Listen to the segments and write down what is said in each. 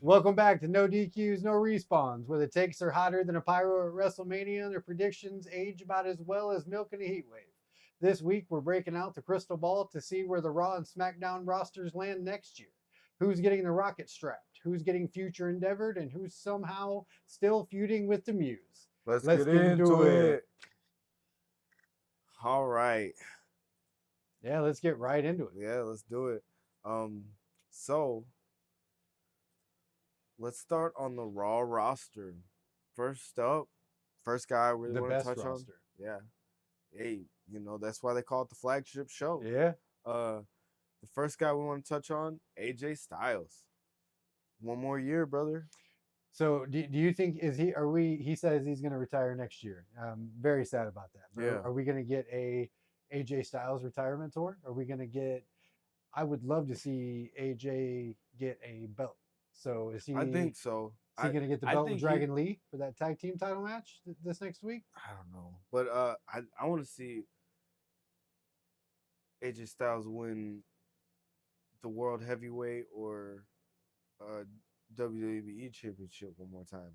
Welcome back to No DQs, No Respawns, where the takes are hotter than a pyro at WrestleMania and the predictions age about as well as milk in a heat wave. This week, we're breaking out the crystal ball to see where the Raw and SmackDown rosters land next year. Who's getting the rocket strapped? Who's getting future endeavored? And who's somehow still feuding with the Muse? Let's Let's get get into into it. it. All right. Yeah, let's get right into it. Yeah, let's do it. So let's start on the Raw roster. First up, first guy I really The want to best touch on. roster. Yeah. Hey, that's why they call it the flagship show. Yeah. Uh the first guy we want to touch on, AJ Styles. One more year, brother. So do you think he says he's going to retire next year. I'm very sad about that. But Yeah. are we going to get a AJ Styles retirement tour? Are we going to get I would love to see AJ get a belt. So I think so. is he going to get the I belt with think he Dragon Lee for that tag team title match this next week? I don't know. But I want to see AJ Styles win the World Heavyweight or WWE Championship one more time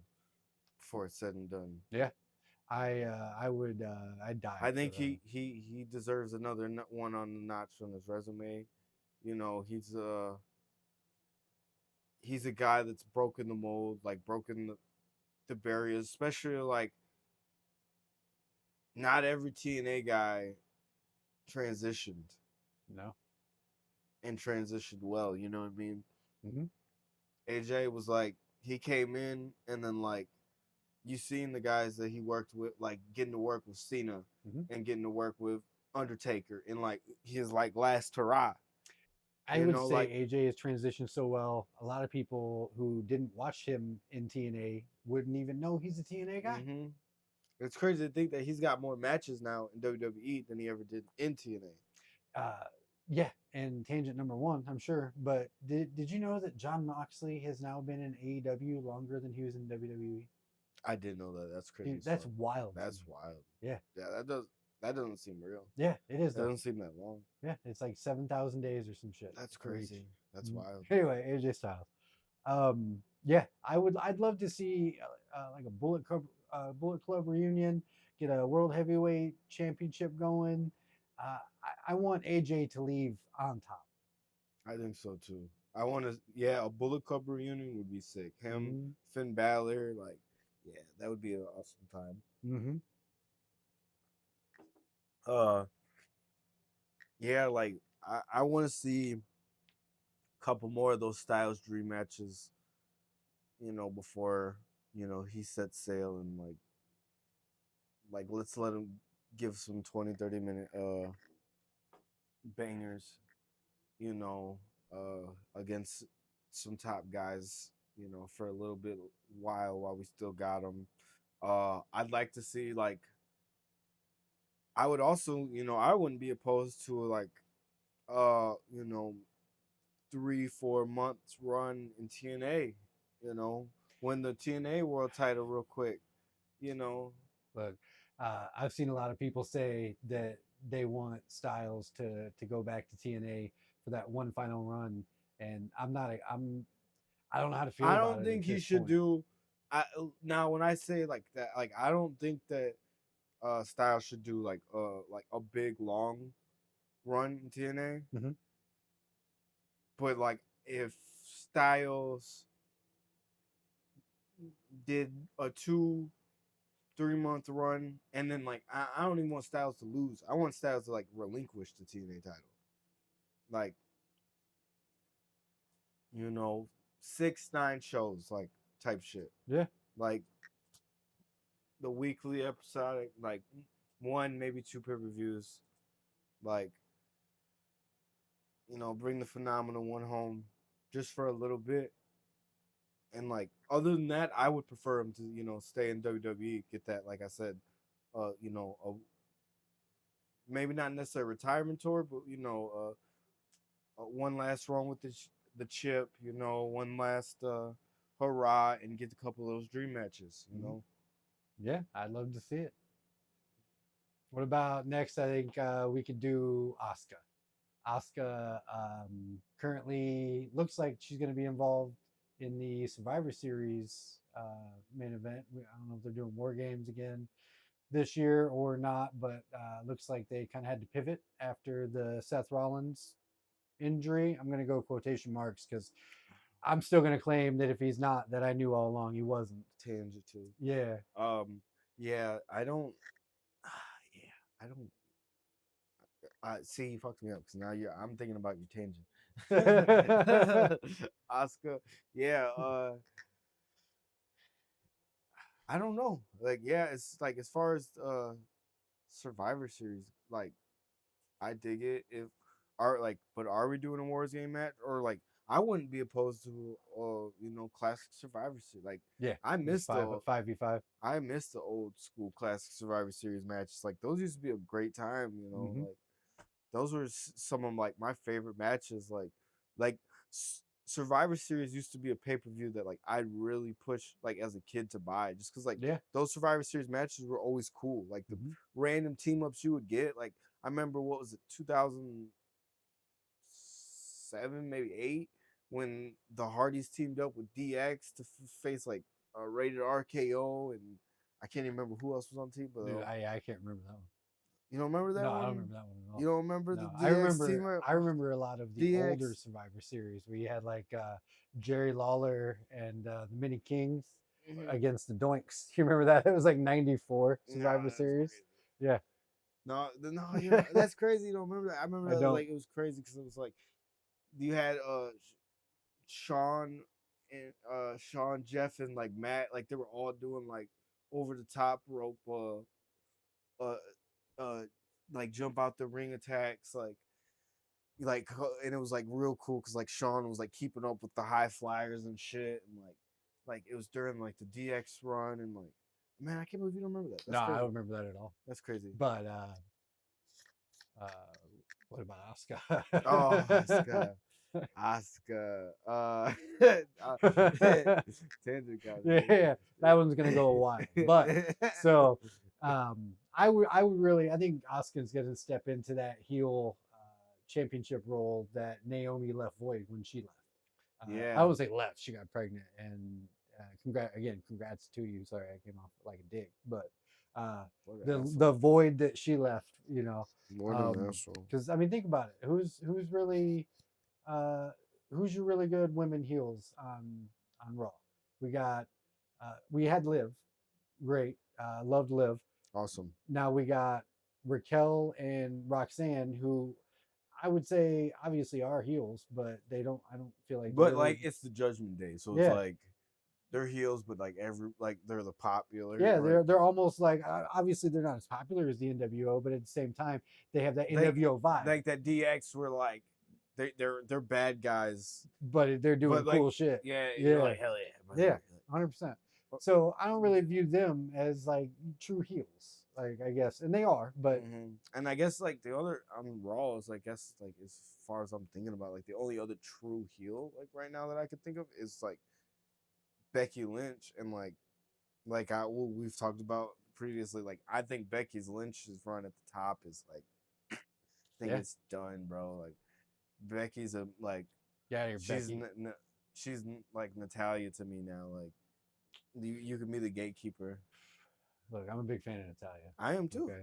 before it's said and done. Yeah. I would I'd die. I think for that. he deserves another one on the notch on his resume. He's a guy that's broken the mold, like broken the barriers, especially like not every TNA guy transitioned No. and transitioned well. You know what I mean? Mm-hmm. AJ was like he came in and then like you seen the guys that he worked with, like getting to work with Cena Mm-hmm. and getting to work with Undertaker in like his like last hurrah. I You would know, say like AJ has transitioned so well. A lot of people who didn't watch him in TNA wouldn't even know he's a TNA guy. hmm it's crazy to think that he's got more matches now in WWE than he ever did in TNA. Uh, yeah, and tangent number one, I'm sure. But did you know that John Moxley has now been in AEW longer than he was in WWE? I didn't know that. That's crazy as That's fuck. wild. That's wild. Yeah, Yeah, that doesn't seem real. yeah, it is That though. doesn't seem that long. Yeah, it's like 7,000 days or some shit That's for each. crazy. That's wild. Anyway, AJ Styles. Yeah, I'd love to see like a Bullet Club reunion, get a World Heavyweight Championship going. I want AJ to leave on top. I think so too. I want to. Yeah, a Bullet Club reunion would be sick. Him, Mm-hmm. Finn Balor, like, yeah, that would be an awesome time. Mm-hmm. Uh, yeah, like I want to see a couple more of those Styles dream matches. Before he sets sail and like let's let him give some 20-30 minute bangers. You know, against some top guys. For a little bit while we still got them. I'd like to see like I would also, I wouldn't be opposed to like, 3-4 months run in TNA. You know, win the TNA World Title real quick. You know, Look, I've seen a lot of people say that they want Styles to go back to TNA for that one final run, and I don't know how to feel I about don't it think at he this should point. do. Now when I say like that, like I don't think that Styles should do like a big long run in TNA. Mm-hmm. But like if Styles did a 2-3 month run, and then like I don't even want Styles to lose. I want Styles to like relinquish the TNA title, like 6-9 shows, like type shit, Yeah. like the weekly episodic, like one maybe two pay-per-views, like bring the phenomenal one home just for a little bit. And like other than that, I would prefer him to stay in WWE, get that, like I said, a maybe not necessarily a retirement tour, but one last run with the chip, one last hurrah, and get a couple of those dream matches. Mm-hmm. Yeah, I'd love to see it. What about next? I think we could do Asuka. Asuka currently looks like she's going to be involved in the Survivor Series main event. I don't know if they're doing War Games again this year or not, but looks like they kind of had to pivot after the Seth Rollins injury. I'm going to go quotation marks because I'm still going to claim that if he's not, that I knew all along he wasn't. Tangent too. Yeah. Yeah, I don't. Yeah, I don't. See, you fucked me up because now I'm thinking about your tangent. Oscar, yeah. I don't know. Like, yeah, it's like as far as Survivor Series, like I dig it. If but are we doing a Wars game match or like? I wouldn't be opposed to, classic Survivor Series. Like, Yeah. I miss the 5v5. I miss the old school classic Survivor Series matches. Like those used to be a great time. Mhm. Like those were some of like my favorite matches. Like Survivor Series used to be a pay per view that like I'd really push like as a kid to buy, just because like Yeah. those Survivor Series matches were always cool. Like the Mhm. random team ups you would get. Like I remember what was it 2007 maybe 8 when the Hardys teamed up with DX to face like a rated RKO and I can't even remember who else was on the team, but Dude, I can't remember that one. you don't remember that No, one? I don't remember that one at all. You don't remember the No, DX team? I remember a lot of the older DX. Survivor Series where you had like Jerry Lawler and the Mini Kings Mhm. against the Doinks. You remember that? It was like '94 No, Survivor that's Series. crazy. Yeah. No, you know that's crazy. You don't remember that? I remember I that don't. like it was crazy because it was like you had Sean and Sean, Jeff, and like Matt, like they were all doing like over the top rope, uh, uh, like jump out the ring attacks, and it was like real cool because like Sean was like keeping up with the high flyers and shit, and like it was during like the DX run, and like man, I can't believe you don't remember that. No, That's I crazy. don't remember that at all. That's crazy. But uh, what about Oscar? Oh, Oscar. Tangent got Yeah, that one's gonna go a while. But so I would really I think Asuka's gonna step into that heel championship role that Naomi left void when she left. I yeah. won't say left; she got pregnant, and congrats to you. Sorry, I came off like a dick, but What an the asshole. void that she left, you know, What an asshole. because I mean, think about it. Who's really uh, who's your really good women heels on Raw? We got we had Liv, great, loved Liv. Awesome. Now we got Raquel and Roxanne, who I would say obviously are heels, but they don't. I don't feel like But really. like it's the Judgment Day, so it's Yeah, like they're heels, but like they're the popular. yeah, Like they're almost like obviously they're not as popular as the NWO, but at the same time they have that like NWO vibe. like that DX were like they're bad guys, But they're doing but like cool shit. yeah, you're Yeah, like hell yeah, yeah, 100%. So I don't really view them as like true heels, like I guess, and they are, but And I guess like the other on Raw is I guess like as far as I'm thinking about like the only other true heel like right now that I could think of is like Becky Lynch and we've talked about previously. Like I think Lynch's run at the top is like I think yeah, it's done, bro. Like Becky's a like yeah, you're she's Becky. she's like Natalia to me now. Like you can be the gatekeeper. Look, I'm a big fan of Natalia. I am too. Okay,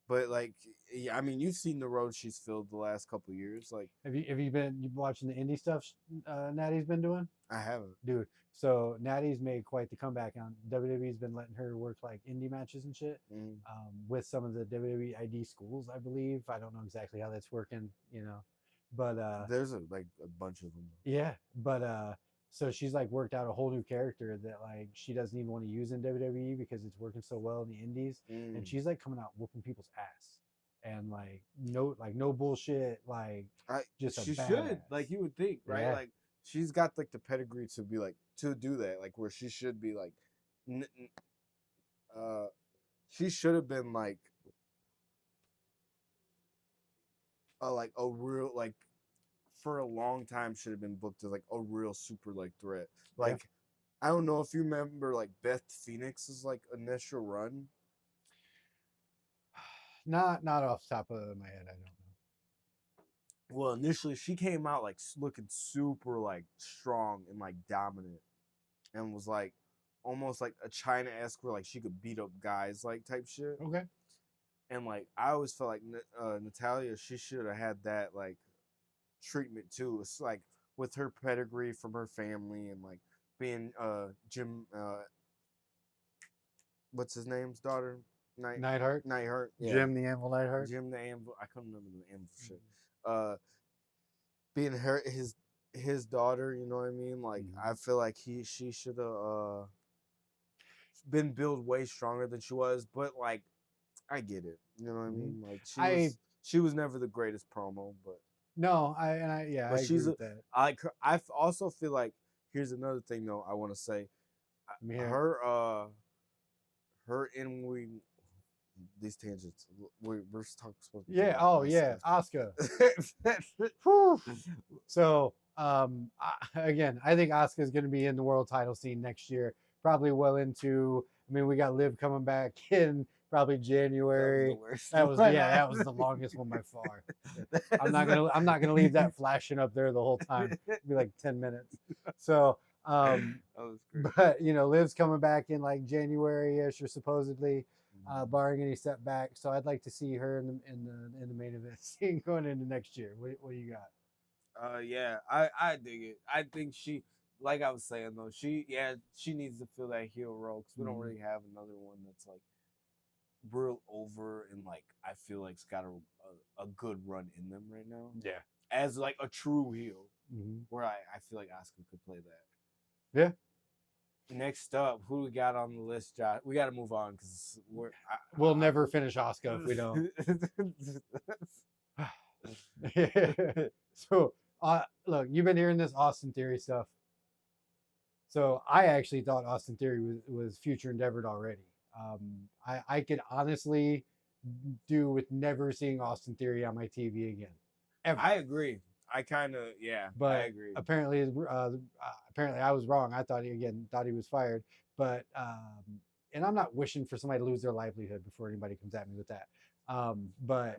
But like, yeah, I mean, you've seen the road she's filled the last couple of years. Like, have you watching the indie stuff Natty's been doing? I haven't. Dude, so Natty's made quite the comeback. On WWE's been letting her work like indie matches and shit with some of the WWE ID schools, I believe. I don't know exactly how that's working, but There's like a bunch of them. yeah, but so she's like worked out a whole new character that like she doesn't even want to use in WWE because it's working so well in the indies, and she's like coming out whooping people's ass, and no bullshit, like just She a should badass. like you would think, right? Yeah. Like she's got like the pedigree to be like to do that, like where she should be like, she should have been like a real like for a long time should have been booked as like a real super like threat. Like I don't know if you remember like Beth Phoenix's like initial run. Not off the top of my head, I don't know. Well, initially she came out like looking super like strong and like dominant, and was like almost like a China-esque where like she could beat up guys like type shit. Okay. And like I always felt like Natalia, she should have had that like treatment too. It's like with her pedigree from her family and like being Jim what's his name's daughter? Neidhart. Neidhart. Yeah. Jim the Anvil Neidhart. Jim the Anvil. I couldn't remember the Anvil shit. Being his daughter, you know what I mean? Like I feel like she should have been built way stronger than she was, but like I get it. You know what I mean? Like she was never the greatest promo, but no, I agree with that. I also feel like here's another thing though I want to say. Her in-ring these tangents. We're talking supposed to be Asuka. So again, I think Asuka's going to be in the world title scene next year, probably well into. I mean, we got Liv coming back in probably January. That was the longest one by far. I'm not gonna leave that flashing up there the whole time. It'd be like 10 minutes. So but Liv's coming back in like January-ish or supposedly, barring any setback. So I'd like to see her in the main event scene going into next year. What do you got? Yeah, I dig it. I think she, like I was saying though, she needs to fill that heel role because we don't really have another one that's like real over and like I feel like it's got a good run in them right now. Yeah, as like a true heel, where I feel like Asuka could play that. Yeah. Next up, who we got on the list, Josh? We got to move on because we'll never finish Asuka if we don't. So, look, you've been hearing this Austin Theory stuff. So I actually thought Austin Theory was future endeavored already. I could honestly do with never seeing Austin Theory on my TV again. Ever. I agree. I kind of but I agree. Apparently I was wrong. I thought he was fired. But and I'm not wishing for somebody to lose their livelihood before anybody comes at me with that. But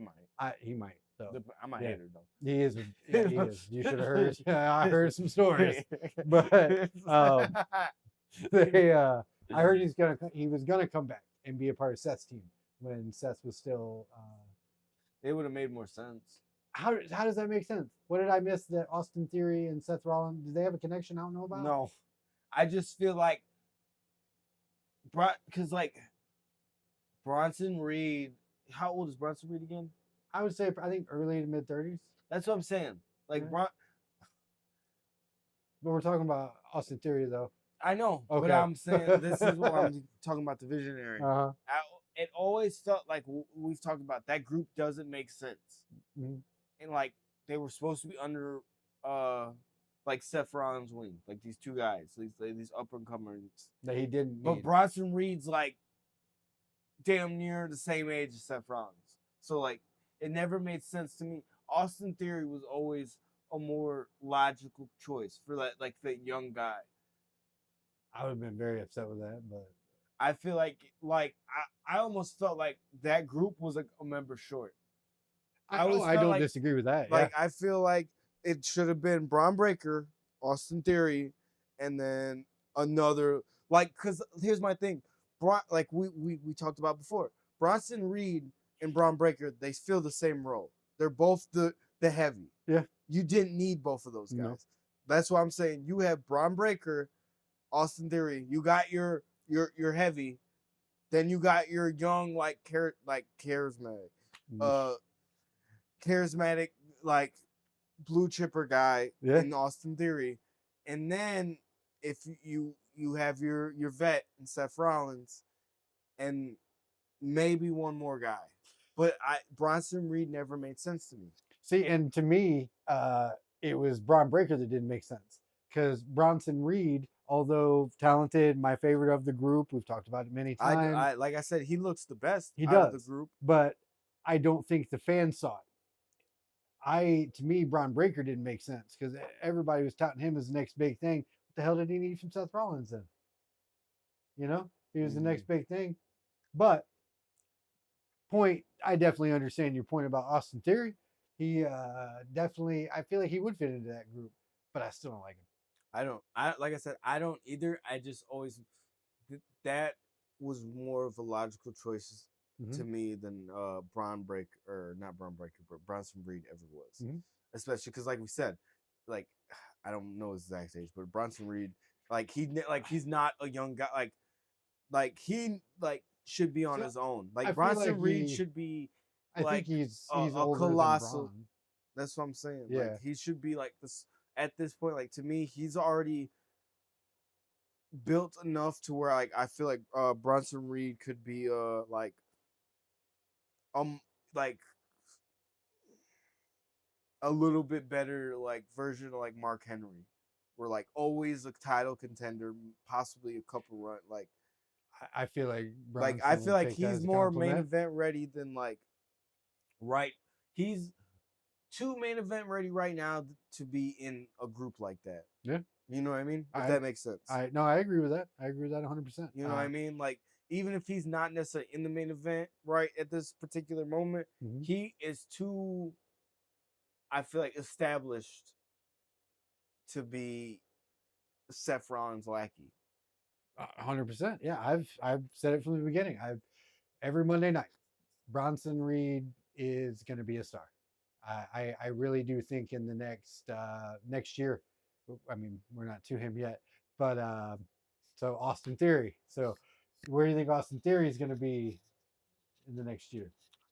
he might. So I'm a hater though. He is. Yeah, he is. You should have heard. I heard some stories, but I heard he was gonna come back and be a part of Seth's team when Seth was still. It would have made more sense. How does that make sense? What did I miss? That Austin Theory and Seth Rollins, do they have a connection I don't know about? No, I just feel like, because like Bronson Reed. How old is Bronson Reed again? I would say I think early to mid 30s. That's what I'm saying. Like But we're talking about Austin Theory though. I know, but I'm saying this is what I'm talking about, the visionary. It always felt like we've talked about that group doesn't make sense, and like they were supposed to be under like Seth Rollins' wing, like these two guys, these up and comers that he didn't. But Bronson Reed's like damn near the same age as Seth Rollins, so like it never made sense to me. Austin Theory was always a more logical choice for that young guy. I would have been very upset with that, but I feel like I almost felt like that group was like a member short. I don't disagree with that. Like I feel like it should have been Braun Breaker, Austin Theory, and then another because here's my thing, like we talked about before, Bronson Reed and Braun Breaker, they fill the same role. They're both the heavy. Yeah. You didn't need both of those guys. No. That's why I'm saying you have Braun Breaker, Austin Theory. You got your heavy, then you got your young charismatic, charismatic like blue chipper guy in Austin Theory, and then if you have your vet in Seth Rollins, and maybe one more guy, but Bronson Reed never made sense to me. See, and to me, it was Braun Breaker that didn't make sense because Bronson Reed, although talented, my favorite of the group, we've talked about it many times. Like I said, he looks the best out of the group, but I don't think the fans saw it. To me, Braun Breaker didn't make sense because everybody was touting him as the next big thing. What the hell did he need from Seth Rollins then? He was the next big thing. But I definitely understand your point about Austin Theory. He definitely, I feel like he would fit into that group, but I still don't like him. I like I said, I don't either. I just always that was more of a logical choice Mhm. to me than Braun Breaker or not Braun Breaker, but Bronson Reed ever was. Mhm. Especially because, like we said, like I don't know his exact age, but Bronson Reed, he's not a young guy. He should be on So his own. I Like feel like Bronson Reed should be I think like he's a older than colossal. Braun. That's what I'm saying. Like Yeah. he should be like this at this point. Like to me, he's already built enough to where like I feel like Bronson Reed could be um like a little bit better like version of like Mark Henry. We're like always a title contender, possibly a couple run I feel like I Bronson feel would like take that he's as a more main compliment. event ready than like right. He's too main event ready right now to be in a group like that. Yeah. You know what I mean? If I that makes sense. no, I agree with that. I agree with that 100%. You know what I mean? Like even if he's not necessarily in the main event right at this particular moment, Mhm. he is too I feel like established to be Seth Rollins' lackey. 100%. Yeah, I've said it from the beginning. Every Monday night, Bronson Reed is going to be a star. I really do think in the next year. I mean, we're not to him yet, but so Austin Theory. So where do you think Austin Theory is going to be in the next year?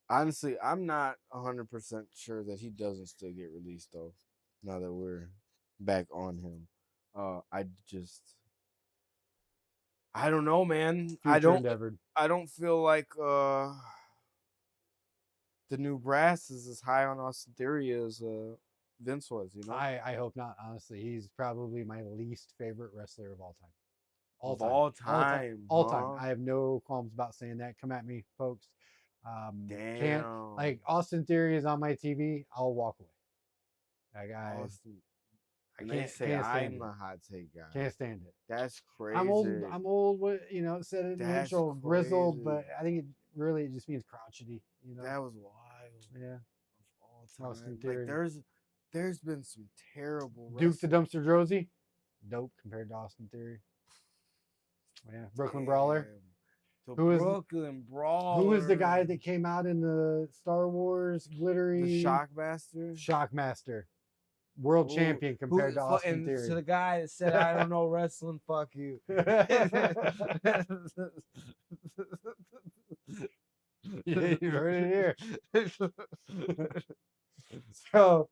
Honestly, I'm not 100% sure that he doesn't still get released though. Now that we're back on him, I don't know, man. Future endeavored. I don't feel like the new brass is as high on Austin Theory as Vince was. You know, I hope not. Honestly, he's probably my least favorite wrestler of all time. of all time, all time. huh? I have no qualms about saying that. Come at me, folks. Can't Damn, like Austin Theory is on my TV. I'll walk away. Like Austin. I And they can't say can't stand I'm it. the hot take guy. Can't stand it. That's I'm old. crazy. I'm old. With said it in the That's intro, grizzled, crazy. but I think it really just means crotchety. That was wild. Yeah. Of all Austin time. Theory. Like there's been some terrible Duke the wrestlers. Dumpster Drosy, dope compared to Austin Theory. Yeah, Brooklyn Brawler. The Who is Brooklyn Brawler. who is the guy that came out in the Star Wars glittery the Shockmaster? Shockmaster, world champion compared to Austin and Theory. to the guy that said I don't know wrestling, fuck you. Yeah, you heard it here. So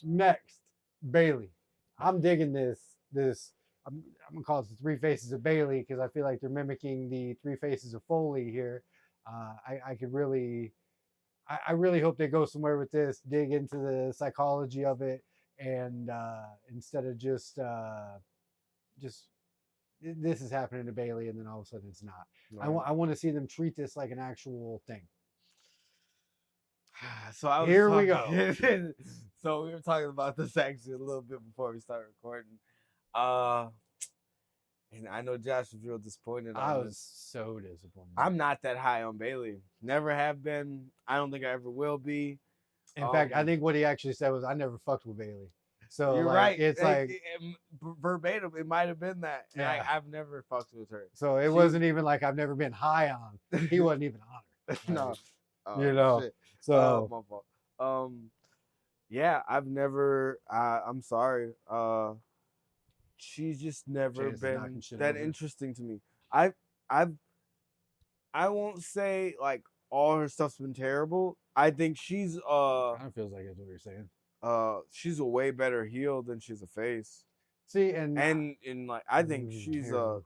next, Bailey. I'm digging this. I'm gonna call it the Three Faces of Bailey because I feel like they're mimicking the Three Faces of Foley here. I could really, I really hope they go somewhere with this, dig into the psychology of it, and instead of just this is happening to Bailey, and then all of a sudden it's not. Right. I want to see them treat this like an actual thing. So I was Here we talking- go. So we were talking about this actually a little bit before we started recording. And I know Josh was real disappointed. I on was this. so disappointed. I'm not that high on Bailey. Never have been. I don't think I ever will be. In fact, I think what he actually said was, "I never fucked with Bailey." So you're like, right. it's like verbatim. It might have been that. And Yeah. I've never fucked with her. so it wasn't even like I've never been high on. He wasn't even on her. No. Like, Oh, shit. so My fault. Yeah, I've never. I'm sorry. She's just never Jada's knocking been shit that over. interesting to me. I won't say like all her stuff's been terrible. I think she's kind of feels like that's what you're saying. she's a way better heel than she's a face. See, and And like I think she's terrible. a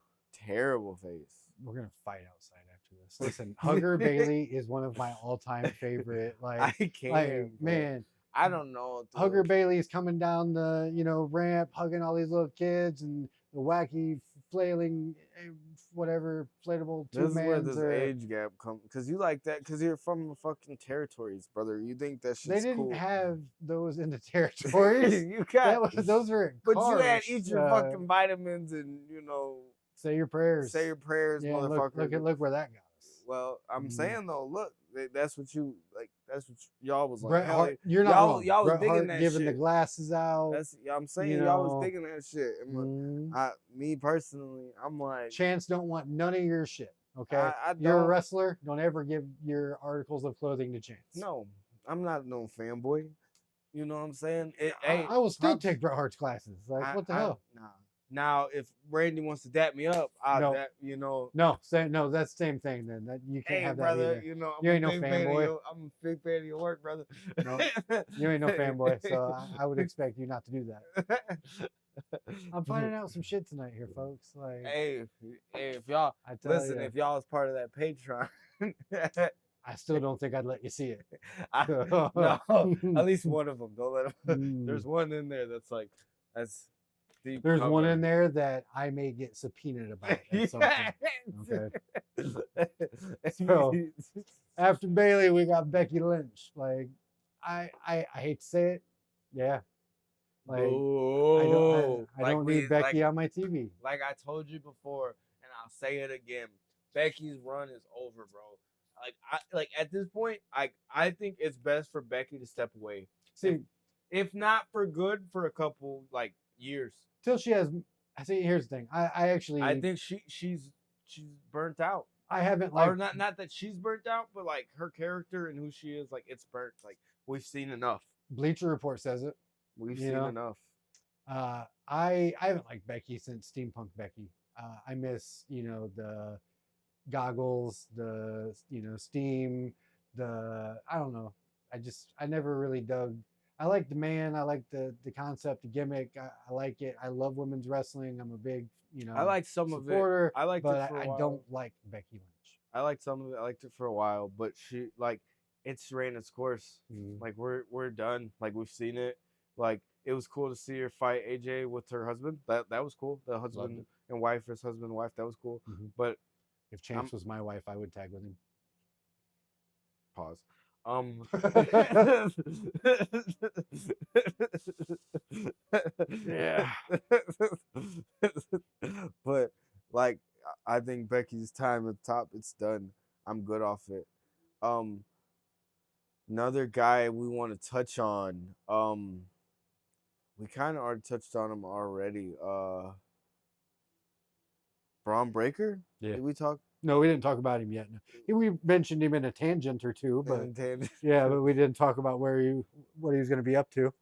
terrible face. We're gonna fight outside after this. Listen, Hugger Bailey is one of my all-time favorite. Like, I can't, like man, I don't know. Hugger Bailey's coming down the ramp, hugging all these little kids and the wacky flailing whatever inflatable This is where two-mans this age gap comes, because you like that, because you're from the fucking territories, brother. You think that shit's They didn't cool. have those in the territories. You got, those were in but cars. you had eat your fucking vitamins and say your prayers. say your prayers, Yeah, motherfucker. look where that got us. Well, I'm Mhm. saying though, look, that's what you like. That's what y'all was like. Bret Hell, Hart, you're not wrong. y'all was Bret digging Hart that giving the shit. glasses out. That's I'm you saying y'all was know, digging that shit. And look, mhm. me personally, I'm like, Chance don't want none of your shit. Okay, I you're a don't. wrestler. Don't ever give your articles of clothing to Chance. No, I'm not no fanboy. You know what I'm saying? I will still props. take Bret Hart's classes. Like, what the hell? Nah. Now, if Randy wants to dap me up, I'll No. dap. You know, No, no, that's the same thing. Then that you can't hey, have that brother, either. you know, You ain't no big fan of fanboy. your, I'm a big fan of your work, brother. No, you ain't no fanboy. So I would expect you not to do that. I'm finding out some shit tonight here, folks. Like, hey, if y'all I tell listen, you, if y'all was part of that Patreon, I still don't think I'd let you see it. no, at least one of them. Don't let them. Mm. There's one in there that's deep. There's one cover. in there that I may get subpoenaed about at some point. Okay. So after Bailey, we got Becky Lynch. Like, I hate to say it, yeah. Like, I don't need Becky on my TV. Like I told you before, and I'll say it again. Becky's run is over, bro. Like at this point, I think it's best for Becky to step away. See, if not for good, for a couple like years. Till she has. See, here's the thing. I actually. I think she's burnt out. I haven't or not that she's burnt out, but like her character and who she is, like it's burnt. Like we've seen enough. Bleacher Report says it. We've seen enough. I haven't liked Becky since Steampunk Becky. I miss the goggles, the steam, I don't know. I never really dug. I like the man. I like the concept, the gimmick. I like it. I love women's wrestling. I'm a big I like some supporter, of it. I liked but it for a while. I don't like Becky Lynch. I liked some of it. I liked it for a while, but she it's ran its course. Like we're done. Like we've seen it. Like it was cool to see her fight AJ with her husband. That was cool. The husband and wife versus husband and wife. That was cool. But if Chance was my wife, I would tag with him. Pause. Yeah. But like I think Becky's time at the top, it's done. I'm good off it. Another guy we want to touch on. We kind of already touched on him already. Braun Breaker? Yeah. Did we talk? No, we didn't talk about him yet. No. We mentioned him in a tangent or two, but yeah, but we didn't talk about what he was going to be up to.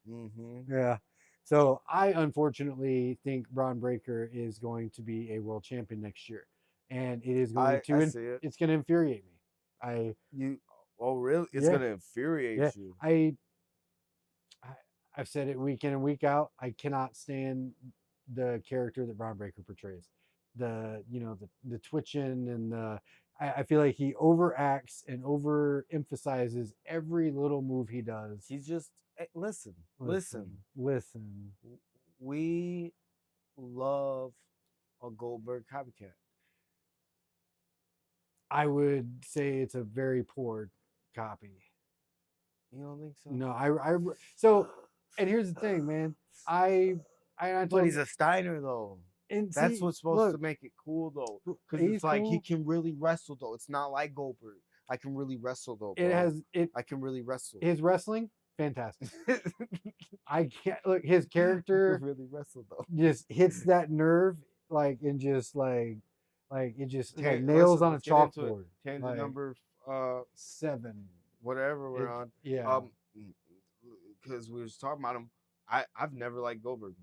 Yeah. So I unfortunately think Braun Breaker is going to be a world champion next year, and it is going it's going to infuriate me. Oh really? It's going to infuriate you. I've said it week in and week out. I cannot stand the character that Braun Breaker portrays. The twitching and I feel like he overacts and overemphasizes every little move he does. He's just listen. We love a Goldberg copycat. I would say it's a very poor copy. You don't think so? No, so and here's the thing, man. But he's a Steiner though. And that's what's supposed to make it cool though, because it's like he can really wrestle though. It's not like Goldberg. I can really wrestle though. Bro. I can really wrestle. His wrestling, fantastic. I can't look. His character really wrestle though. Just hits that nerve and just like it just nails on a chalkboard. Tangent number 7, whatever we're on. Yeah. Because we were just talking about him. I've never liked Goldberg.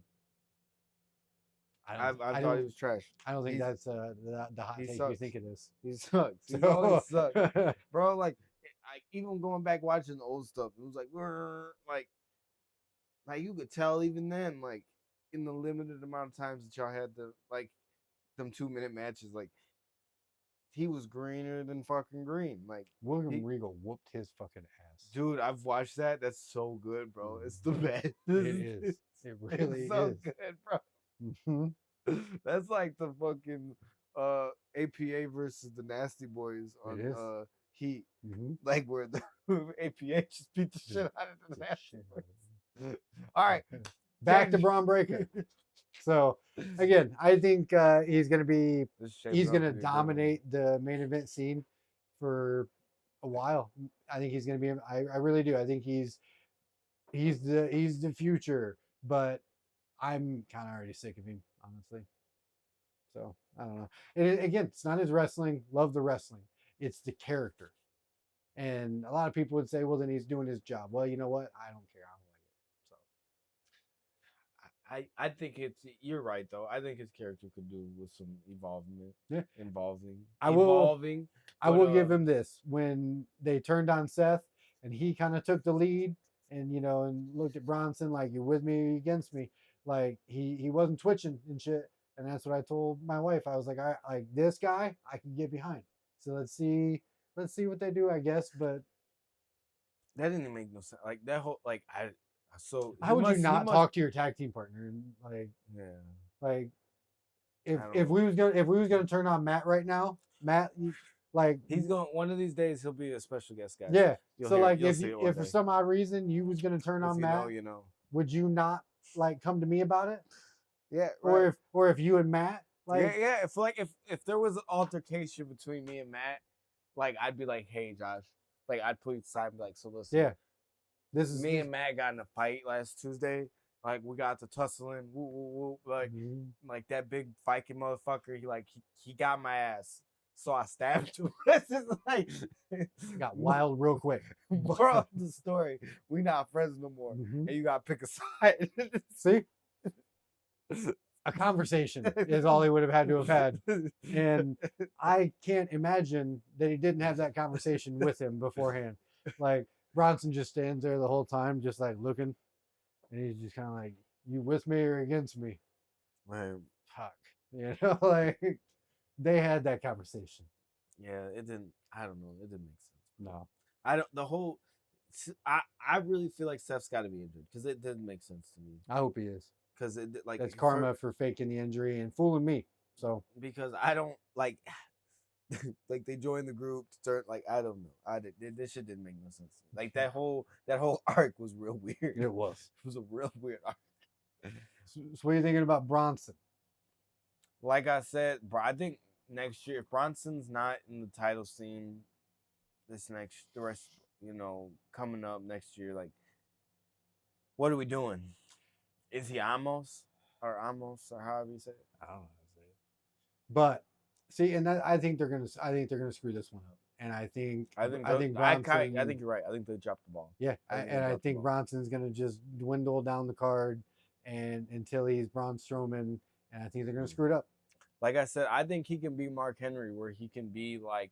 I thought he was trash. I don't think that's the hot take you think it is. He sucks. He always sucks. Bro, like even going back watching the old stuff, it was like you could tell even then, like in the limited amount of times that y'all had them 2-minute matches, like he was greener than fucking green. Like William Regal whooped his fucking ass. Dude, I've watched that. That's so good, bro. It's the best. It is. It really is. So good, bro. That's like the fucking APA versus the Nasty Boys on Heat. Like where the APA just beat the shit out of the Nasty Boys. All right. Back to Braun Breaker. So again, I think he's gonna dominate the main event scene for a while. I think he's going to be. I really do. I think he's the future. But I'm kind of already sick of him, honestly. So I don't know. And again, it's not his wrestling. Love the wrestling. It's the character. And a lot of people would say, well, then he's doing his job. Well, you know what? I don't care. I don't like it. So I think you're right though. I think his character could do with some evolvement. yeah, Evolving. I will. Evolving. I will give him this. When they turned on Seth and he kind of took the lead and and looked at Bronson like, you're with me or against me. Like he wasn't twitching and shit. And that's what I told my wife. I was like, I like this guy I can get behind. So let's see what they do, I guess. But that didn't make no sense. Like that whole so how would you not talk to your tag team partner and like if we was gonna turn on Matt right now, Matt, like he's going one of these days he'll be a special guest guy. Yeah. So like if for some odd reason you was gonna turn on Matt, would you not like come to me about it? Yeah. Right. Or if you and Matt yeah. If there was an altercation between me and Matt, like I'd be like, hey Josh, like I'd put you aside and be like, so listen. Yeah. This is me and Matt got in a fight last Tuesday. Like we got to tussling, woo woo woo, like that big Viking motherfucker. He got my ass, so I stabbed him. It's just like got wild real quick. Bro, the story. We not friends no more, and you gotta pick a side. See, a conversation is all he would have had to have had, and I can't imagine that he didn't have that conversation with him beforehand. Like Bronson just stands there the whole time, just like looking. And he's just kind of like, you with me or against me? Man, fuck. Like they had that conversation. Yeah, it didn't. I don't know. It didn't make sense. No, I don't. The whole. I really feel like Seth's got to be injured because it didn't make sense to me. I hope he is. Because it like that's karma for faking the injury and fooling me. So because I don't like. Like they joined the group to start I don't know. This shit didn't make no sense. Like that whole arc was real weird. It was. It was a real weird arc. So what are you thinking about Bronson? Like I said, I think next year if Bronson's not in the title scene, the rest coming up next year, like what are we doing? Is he Amos or however you say it? I don't know how to say it. But see, and I think they're gonna screw this one up, and I think Bronson, I think you're right. I think they dropped the ball. Yeah, I think Bronson's gonna just dwindle down the card, and until he's Braun Strowman, and I think they're gonna screw it up. Like I said, I think he can be Mark Henry, where he can be like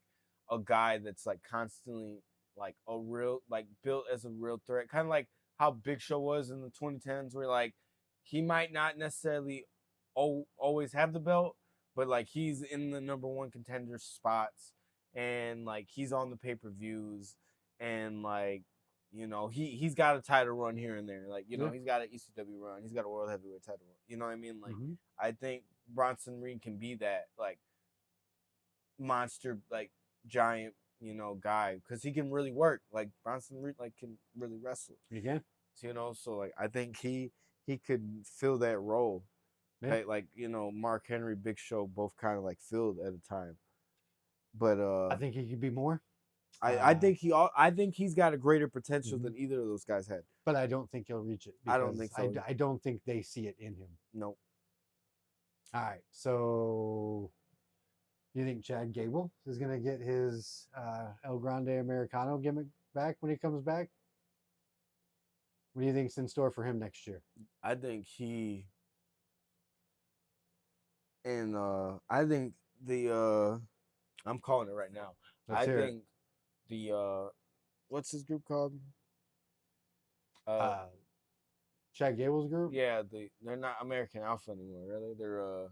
a guy that's like constantly like a real built as a real threat, kind of like how Big Show was in the 2010s, where like he might not necessarily always have the belt. But like he's in the number one contender spots, and like he's on the pay-per-views, and like he's got a title run here and there. Like he's got an ECW run, he's got a world heavyweight title run. You know what I mean? Like I think Bronson Reed can be that like monster, like giant, guy because he can really work. Like Bronson Reed can really wrestle. You can. So like I think he could fill that role. Yeah. Like Mark Henry, Big Show, both kind of like filled at a time. But I think he could be more. I think he's got a greater potential than either of those guys had. But I don't think he'll reach it. I don't think so. I don't think they see it in him. Nope. All right. So you think Chad Gable is gonna get his El Grande Americano gimmick back when he comes back? What do you think's in store for him next year? I think he. And I think I'm calling it right now. Think the what's his group called? Chad Gable's group? Yeah, they're not American Alpha anymore, really. They're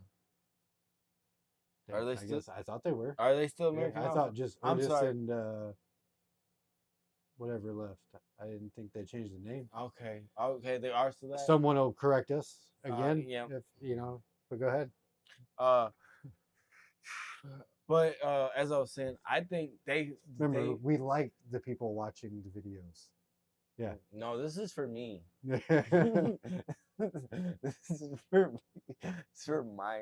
are they still? I thought they were. Are they still American Alpha? I thought just Otis and whatever left. I didn't think they changed the name. Okay, they are still that. Someone will correct us again. Yeah. If but go ahead. But as I was saying, I think we like the people watching the videos. Yeah. No, this is for me. This is for me. It's for my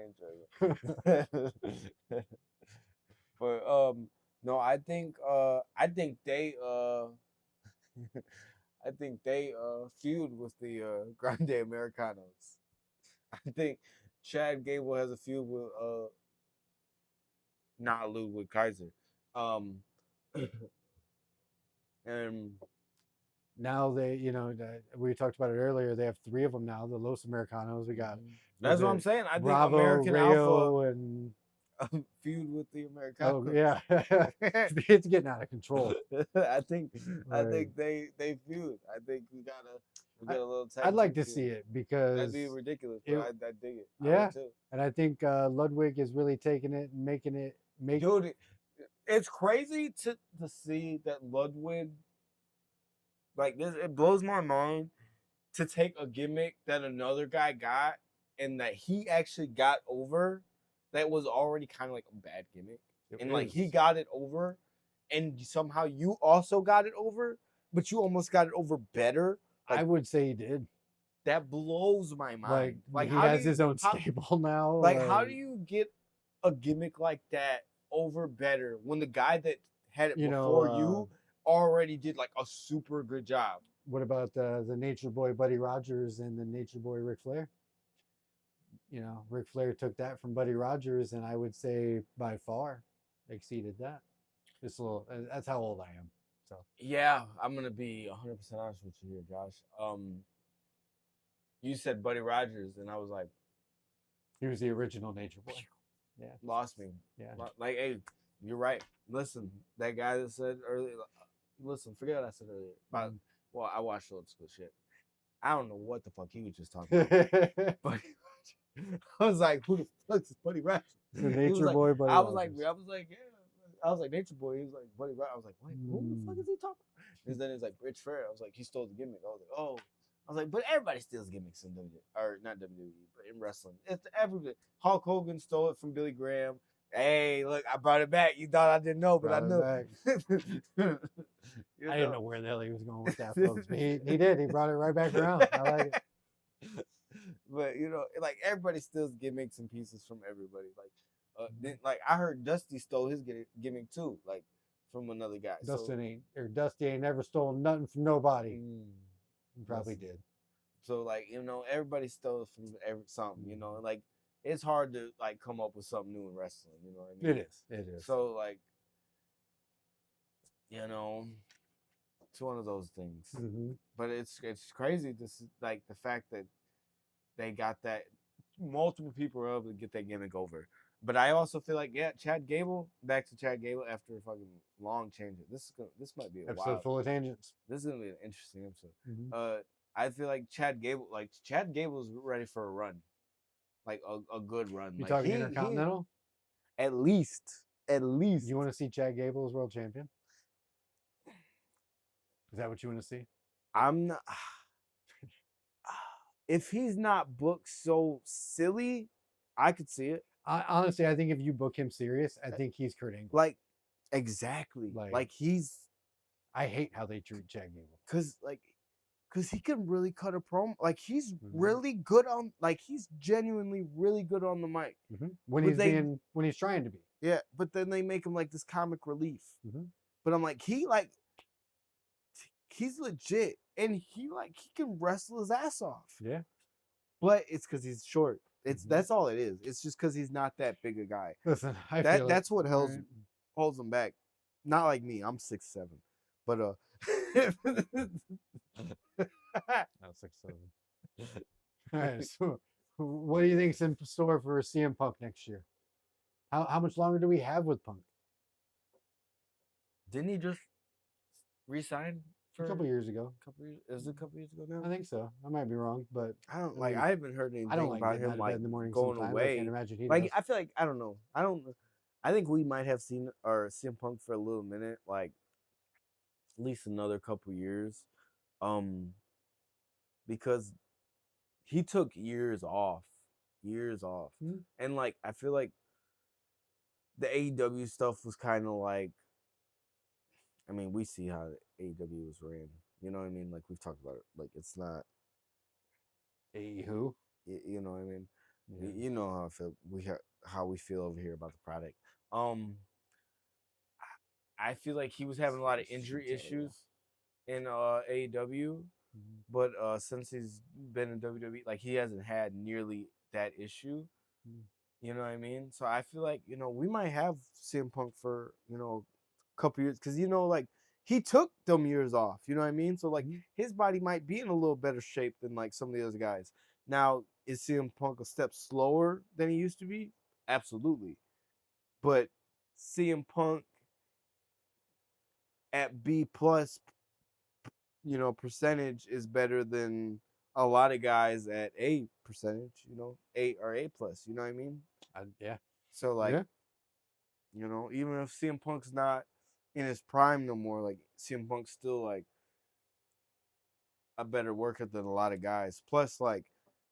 enjoyment. But No, I think they I think they feud with the Grande Americanos. I think Chad Gable has a feud with not Ludwig Kaiser. Um and Now they, we talked about it earlier. They have three of them now. The Los Americanos. We got that's was what I'm it saying. I think Bravo, American Alpha Rayo, and feud with the Americanos. oh yeah, it's getting out of control. I think Like, they feud. I think we got a little tag I'd like team to feud. see it That'd because be ridiculous, it, but I dig it. I yeah, would too. and I think Ludwig is really taking it and making it make. Dude, it's crazy to see that Ludwig like this. It blows my mind to take a gimmick that another guy got and that he actually got over. That was already kind of like a bad gimmick, It and like he is. got it over, and somehow you also got it over, but you almost got it over better. I Like would say he did. that blows my mind. Like he how has do you his own how, stable now. like how do you get a gimmick like that over better when the guy that had it you before know, you already did like a super good job? what about the Nature Boy Buddy Rogers and the Nature Boy Ric Flair? Ric Flair took that from Buddy Rogers, and I would say by far exceeded that. Just a little. That's how old I am. So Yeah, I'm gonna be 100% honest with you here, Josh. You said Buddy Rogers, and I was like, he was the original Nature Boy. Yeah, lost me. yeah. Like, hey, you're right. Listen, that guy that said earlier. Listen, forget what I said earlier. About well, I watched old school shit. I don't know what the fuck he was just talking about. Buddy Rogers. I was like, who the fuck is Buddy Rogers? The Nature Boy Buddy I was Rogers. like, yeah. I was like, Nature Boy. He was like, Buddy Rogers. I was like, wait, who the fuck is he talking about? And then it's like, Rich Fair. I was like, he stole the gimmick. I was like, oh. I was like, but everybody steals gimmicks in WWE, or not WWE, but in wrestling. It's everybody. Hulk Hogan stole it from Billy Graham. Hey, look, I brought it back. You thought I didn't know, but I knew. I didn't know where the hell he was going with that, folks. But he did. He brought it right back around. I like it. But like everybody steals gimmicks and pieces from everybody. Like, then, like I heard Dusty stole his gimmick too, like from another guy. Dusty ain't never stolen nothing from nobody. He probably did. So like everybody stole from something. Like it's hard to like come up with something new in wrestling. You know what I mean? It is. So like it's one of those things. Mm-hmm. But it's crazy to see, like the fact that they got that multiple people were able to get that gimmick over. But I also feel like Chad Gable, back to Chad Gable after a fucking long change. This might be a episode full of tangents. This is gonna be an interesting episode. Mm-hmm. I feel like Chad Gable's ready for a run, like a good run. You like talking Intercontinental? At least. You want to see Chad Gable as world champion? Is that what you want to see? I'm not. If he's not booked so silly, I could see it. Honestly, I think if you book him serious, I think he's Kurt Angle. Like, exactly. Like he's. I hate how they treat Chad Gable. Cause he can really cut a promo. Like he's really good on. Like he's genuinely really good on the mic. Mm-hmm. When he's trying to be. Yeah, but then they make him like this comic relief. Mm-hmm. But I'm like he's legit, and he can wrestle his ass off. Yeah. But it's because he's short. That's all it is. It's just because he's not that big a guy. Listen, that's what holds him back. Not like me. I'm 6'7", but no, 6'7". All right. So, what do you think's in store for CM Punk next year? How much longer do we have with Punk? Didn't he just resign? A couple years ago. Is it a couple years ago now? I think so. I might be wrong, but I don't like. I haven't heard anything about him in the morning going away. I can't imagine he does. I feel like I don't know. I think we might have seen or CM Punk for a little minute, like at least another couple years, because he took years off, mm-hmm. And like I feel like the AEW stuff was kind of like. I mean, we see how AEW was ran. You know what I mean? Like we've talked about it. Like it's not who? You know what I mean? Yeah. You know how I feel. How we feel over here about the product. I feel like he was having a lot of Space injury detail. issues in AEW, but since he's been in WWE, like he hasn't had nearly that issue. You know what I mean? So I feel like we might have CM Punk for a couple years because like he took them years off. You know what I mean? So like his body might be in a little better shape than like some of the other guys. Now is CM Punk a step slower than he used to be? Absolutely, but CM Punk at B plus percentage is better than a lot of guys at A percentage, A or A plus, you know what I mean? Yeah. So like, even if CM Punk's not in his prime no more, like CM Punk's still like a better worker than a lot of guys. Plus, like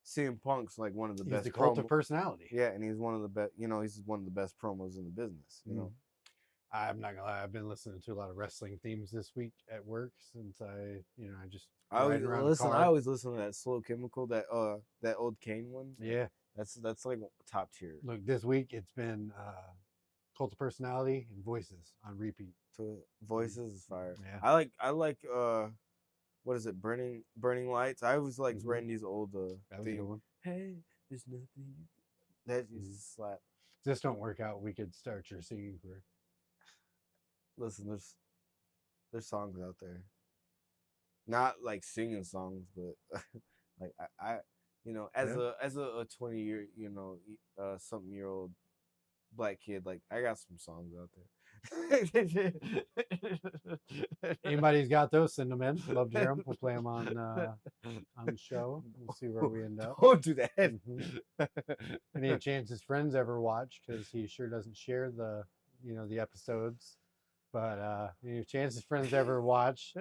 CM Punk's like one of the He's best the cult of personality. Yeah, and he's one of the best. He's one of the best promos in the business. I'm not gonna lie. I've been listening to a lot of wrestling themes this week at work since I just I always riding around listen. the I car. always listen to that Slow Chemical, that old Kane one. Yeah. That's like top tier. Look, this week it's been cult of personality and voices on repeat. So Voices is fire. Yeah. I like what is it? Burning Lights. I always liked Randy's old That was a good theme. one. Hey, there's nothing that used to slap. If this don't work out, we could start your singing career. Listen, there's songs out there. Not like singing songs, but like I as a 20-year something year old black kid, like I got some songs out there. Anybody's got those, send them in. Love to hear them. We'll play them on the show. We'll see where we end up. Don't do that. Any chance his friends ever watch, because he sure doesn't share the the episodes. But any chance his friends ever watch,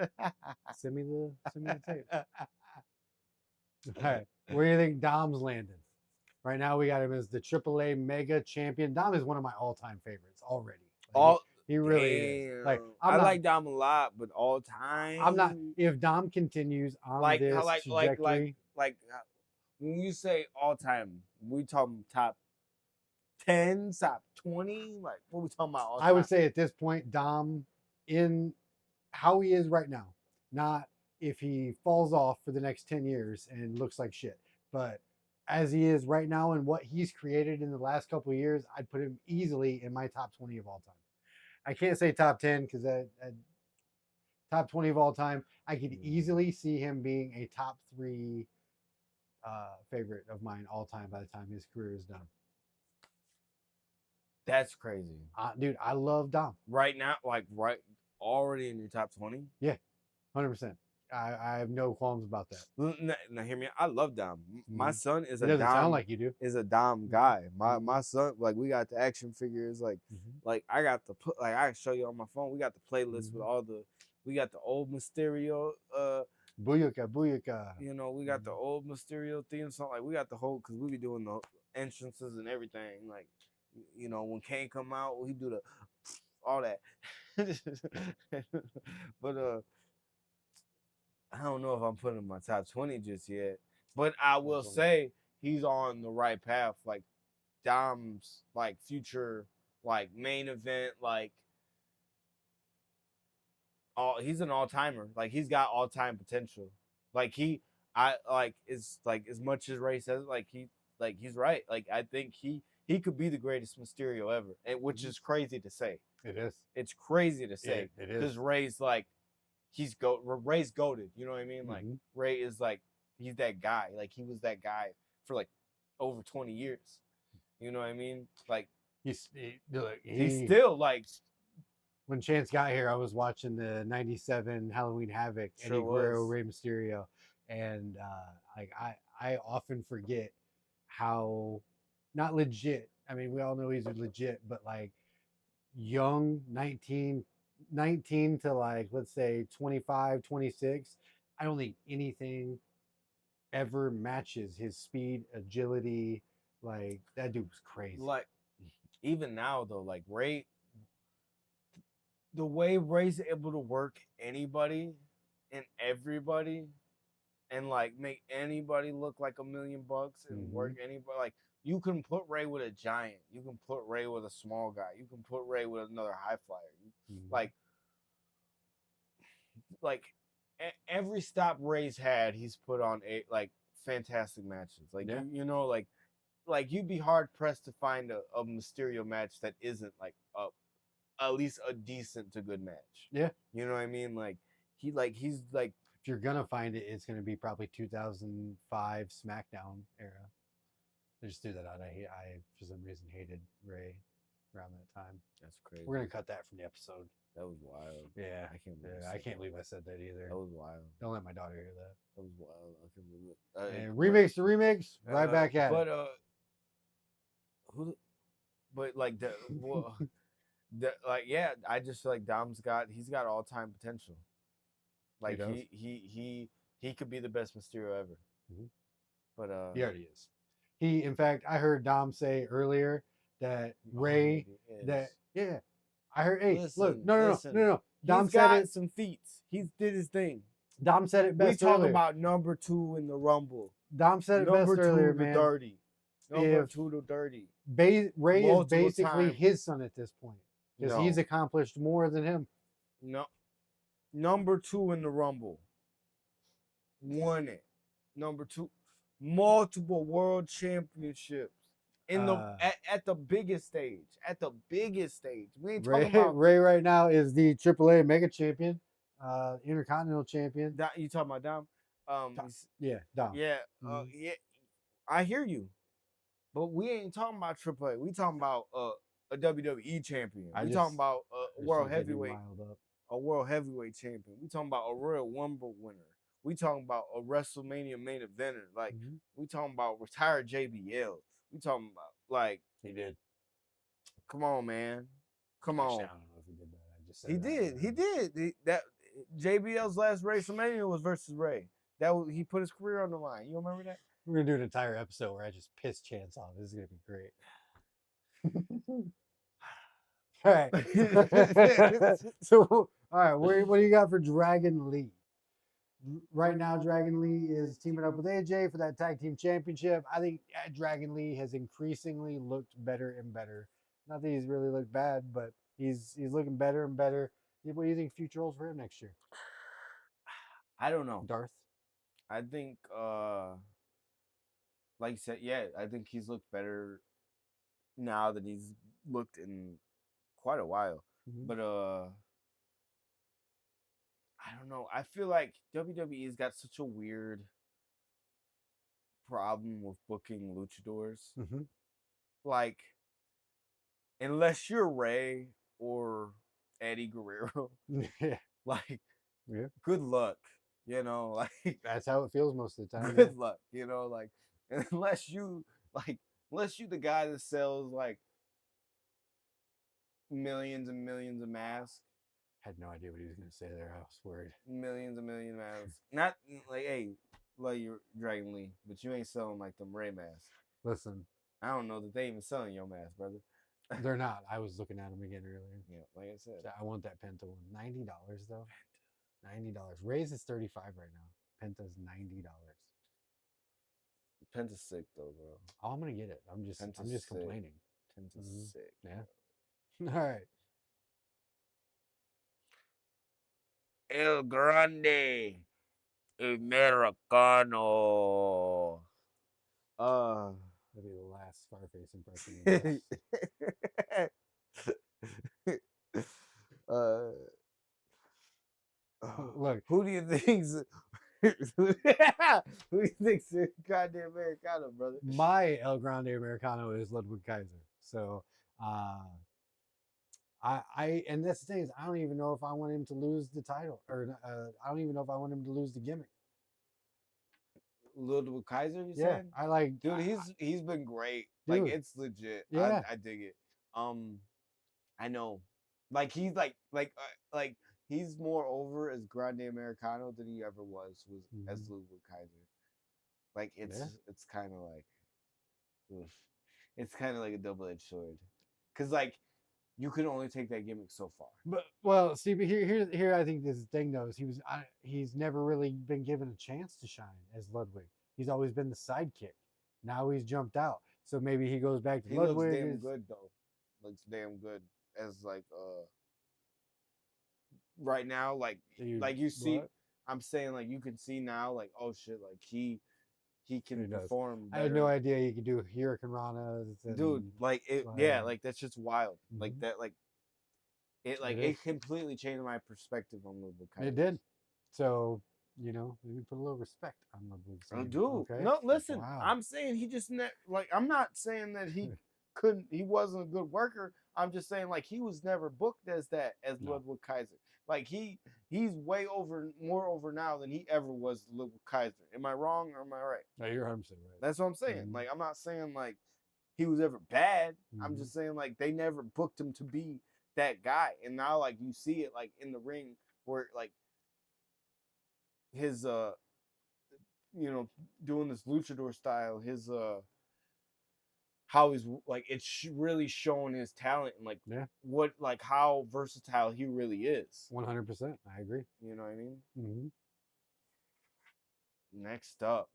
send me the tape. All right, where do you think Dom's landing? Right now, we got him as the AAA Mega Champion. Dom is one of my all-time favorites already. Like, he really is. Like I like Dom a lot, but all time. I'm not. If Dom continues on this trajectory, like when you say all time, we talking top 10, top 20. Like what we talking about? All time? I would say at this point, Dom, in how he is right now, not if he falls off for the next 10 years and looks like shit, but as he is right now and what he's created in the last couple of years, I'd put him easily in my top 20 of all time. I can't say top 10 because top 20 of all time, I could easily see him being a top 3 favorite of mine all time by the time his career is done. That's crazy. Dude, I love Dom. Right now, already in your top 20? Yeah, 100%. I have no qualms about that. Now hear me. I love Dom. My son is It doesn't sound like you do. Is a Dom guy. My son, like we got the action figures. Like I got the I can show you on my phone. We got the playlist with all the. We got the old Mysterio. Booyaka. We got the old Mysterio theme song. Like we got the whole, because we be doing the entrances and everything. Like when Kane come out, we do the all that. But I don't know if I'm putting him in my top 20 just yet. But I will say he's on the right path. Like Dom's like future like main event, like he's an all-timer. Like he's got all-time potential. Like is like as much as Ray says, he's right. Like I think he could be the greatest Mysterio ever. And which is crazy to say. It is. It's crazy to say. It is. Because Ray's like Ray's goated, you know what I mean? Like Ray is like he's that guy. Like he was that guy for like over 20 years. You know what I mean? Like he's still like. When Chance got here, I was watching the '97 Halloween Havoc, Eddie Guerrero, Rey Mysterio, and I often forget how not legit. I mean, we all know he's legit, but like young 19 to like, let's say 25, 26, I don't think anything ever matches his speed, agility. Like that dude was crazy. Like even now though, like Ray, the way Ray's able to work anybody and everybody and like make anybody look like $1 million and work anybody, like you can put Ray with a giant, you can put Ray with a small guy, you can put Ray with another high flyer. Like every stop Ray's had, he's put on fantastic matches. Like Yeah. you know, like you'd be hard pressed to find a Mysterio match that isn't like at least a decent to good match. Yeah. You know what I mean? He's like if you're gonna find it, it's gonna be probably 2005 SmackDown era. I just threw that out. I for some reason hated Ray around that time. That's crazy. We're gonna cut that from the episode. That was wild. Yeah, I can't believe I can't believe I said that either. That was wild. Don't let my daughter hear that. That was wild. I can't believe it. And remix to remix, right back at but it. who? But like yeah, I just feel like Dom's he's got all time potential. Like he could be the best Mysterio ever. Mm-hmm. But he already is. In fact, I heard Dom say earlier that Ray I heard. Hey, listen, look, no. Dom he's said got it. some feats. He did his thing. Dom said it best. We talk earlier. about number 2 in the Rumble. Dom said it best earlier, man. Dirty. Number 2 to dirty. Ray is basically times. his son at this point because he's accomplished more than him. No, number 2 in the Rumble. Won it. Number 2, multiple world championships in the at the biggest stage. At the biggest stage. We ain't talking about Ray right now is the AAA Mega Champion, Intercontinental Champion. You talking about Dom? Dom. Yeah. Mm-hmm. Yeah. I hear you, but we ain't talking about AAA. We talking about a WWE champion. We talking about a world heavyweight, a world heavyweight champion. We talking about a Royal Rumble winner. We talking about a WrestleMania main eventer. Like we talking about retired JBL. We talking about he did. Come on, man. Come on. I don't know if he did that. I just said He did. That JBL's last WrestleMania was versus Ray. He put his career on the line. You remember that? We're gonna do an entire episode where I just piss Chance off. This is gonna be great. All right. So, all right. What do you got for Dragon Lee? Right now, Dragon Lee is teaming up with AJ for that tag team championship. I think Dragon Lee has increasingly looked better and better. Not that he's really looked bad, but he's looking better and better. What do you think future roles for him next year? I don't know. Darth? I think, like you said, yeah, I think he's looked better now than he's looked in quite a while. Mm-hmm. But I don't know. I feel like WWE's got such a weird problem with booking luchadors. Mm-hmm. Like, unless you're Ray or Eddie Guerrero, like, good luck. You know, like that's how it feels most of the time. Good luck, you know, like unless you the guy that sells like millions and millions of masks. Had no idea what he was gonna say there. I was worried. Millions and millions of masks. Not like, hey, like you're Dragon Lee, but you ain't selling like them Ray masks. Listen, I don't know that they even selling your mask, brother. They're not. I was looking at them again earlier. Yeah, like I said, I want that Penta one. $90 though. $90. Ray's is $35 right now. Penta's $90. Penta's sick though, bro. Oh, I'm gonna get it. I'm just complaining. Penta's sick. Yeah. All right. El Grande Americano. That'll be the last Scarface impression. Look, who do you think's who do you think's a goddamn Americano, brother? My El Grande Americano is Ludwig Kaiser. So and that's the thing is I don't even know if I want him to lose the title or I don't even know if I want him to lose the gimmick. Ludwig Kaiser, you yeah, said? I like, dude. He's been great. Dude, like it's legit. Yeah, I dig it. I know. Like he's like he's more over as Grande Americano than he ever was as Ludwig Kaiser. Like it's kind of like, it's kind of like a double-edged sword, because like you can only take that gimmick so far. But well, see, but here I think this thing though is he's never really been given a chance to shine as Ludwig. He's always been the sidekick. Now he's jumped out, so maybe he goes back to Ludwig. Looks damn good though. Looks damn good as like right now, like you see, what? I'm saying like you can see now, like oh shit, like he can He does. perform I had better. no idea you could do Hurricane Ranas Dude, and like it, yeah, like that's just wild. Like Mhm. that, like It is. it completely changed my perspective on Lubu It Kaiser. did. So, maybe put a little respect on the blue Oh, scene. dude, Okay. no, listen, Wow. I'm saying he just like I'm not saying that he wasn't a good worker. I'm just saying like he was never booked as that as No. Ludwig Kaiser. Like he's way more over now than he ever was Ludwig Kaiser. Am I wrong or am I right? No, you're 100% right. That's what I'm saying. Mhm. Like I'm not saying like he was ever bad. I'm Mhm. just saying like they never booked him to be that guy. And now like you see it like in the ring where like his doing this luchador style, his how he's like it's really showing his talent and like Yeah. what like how versatile he really is. 100%. I agree. You know what I mean? Hmm. Next up,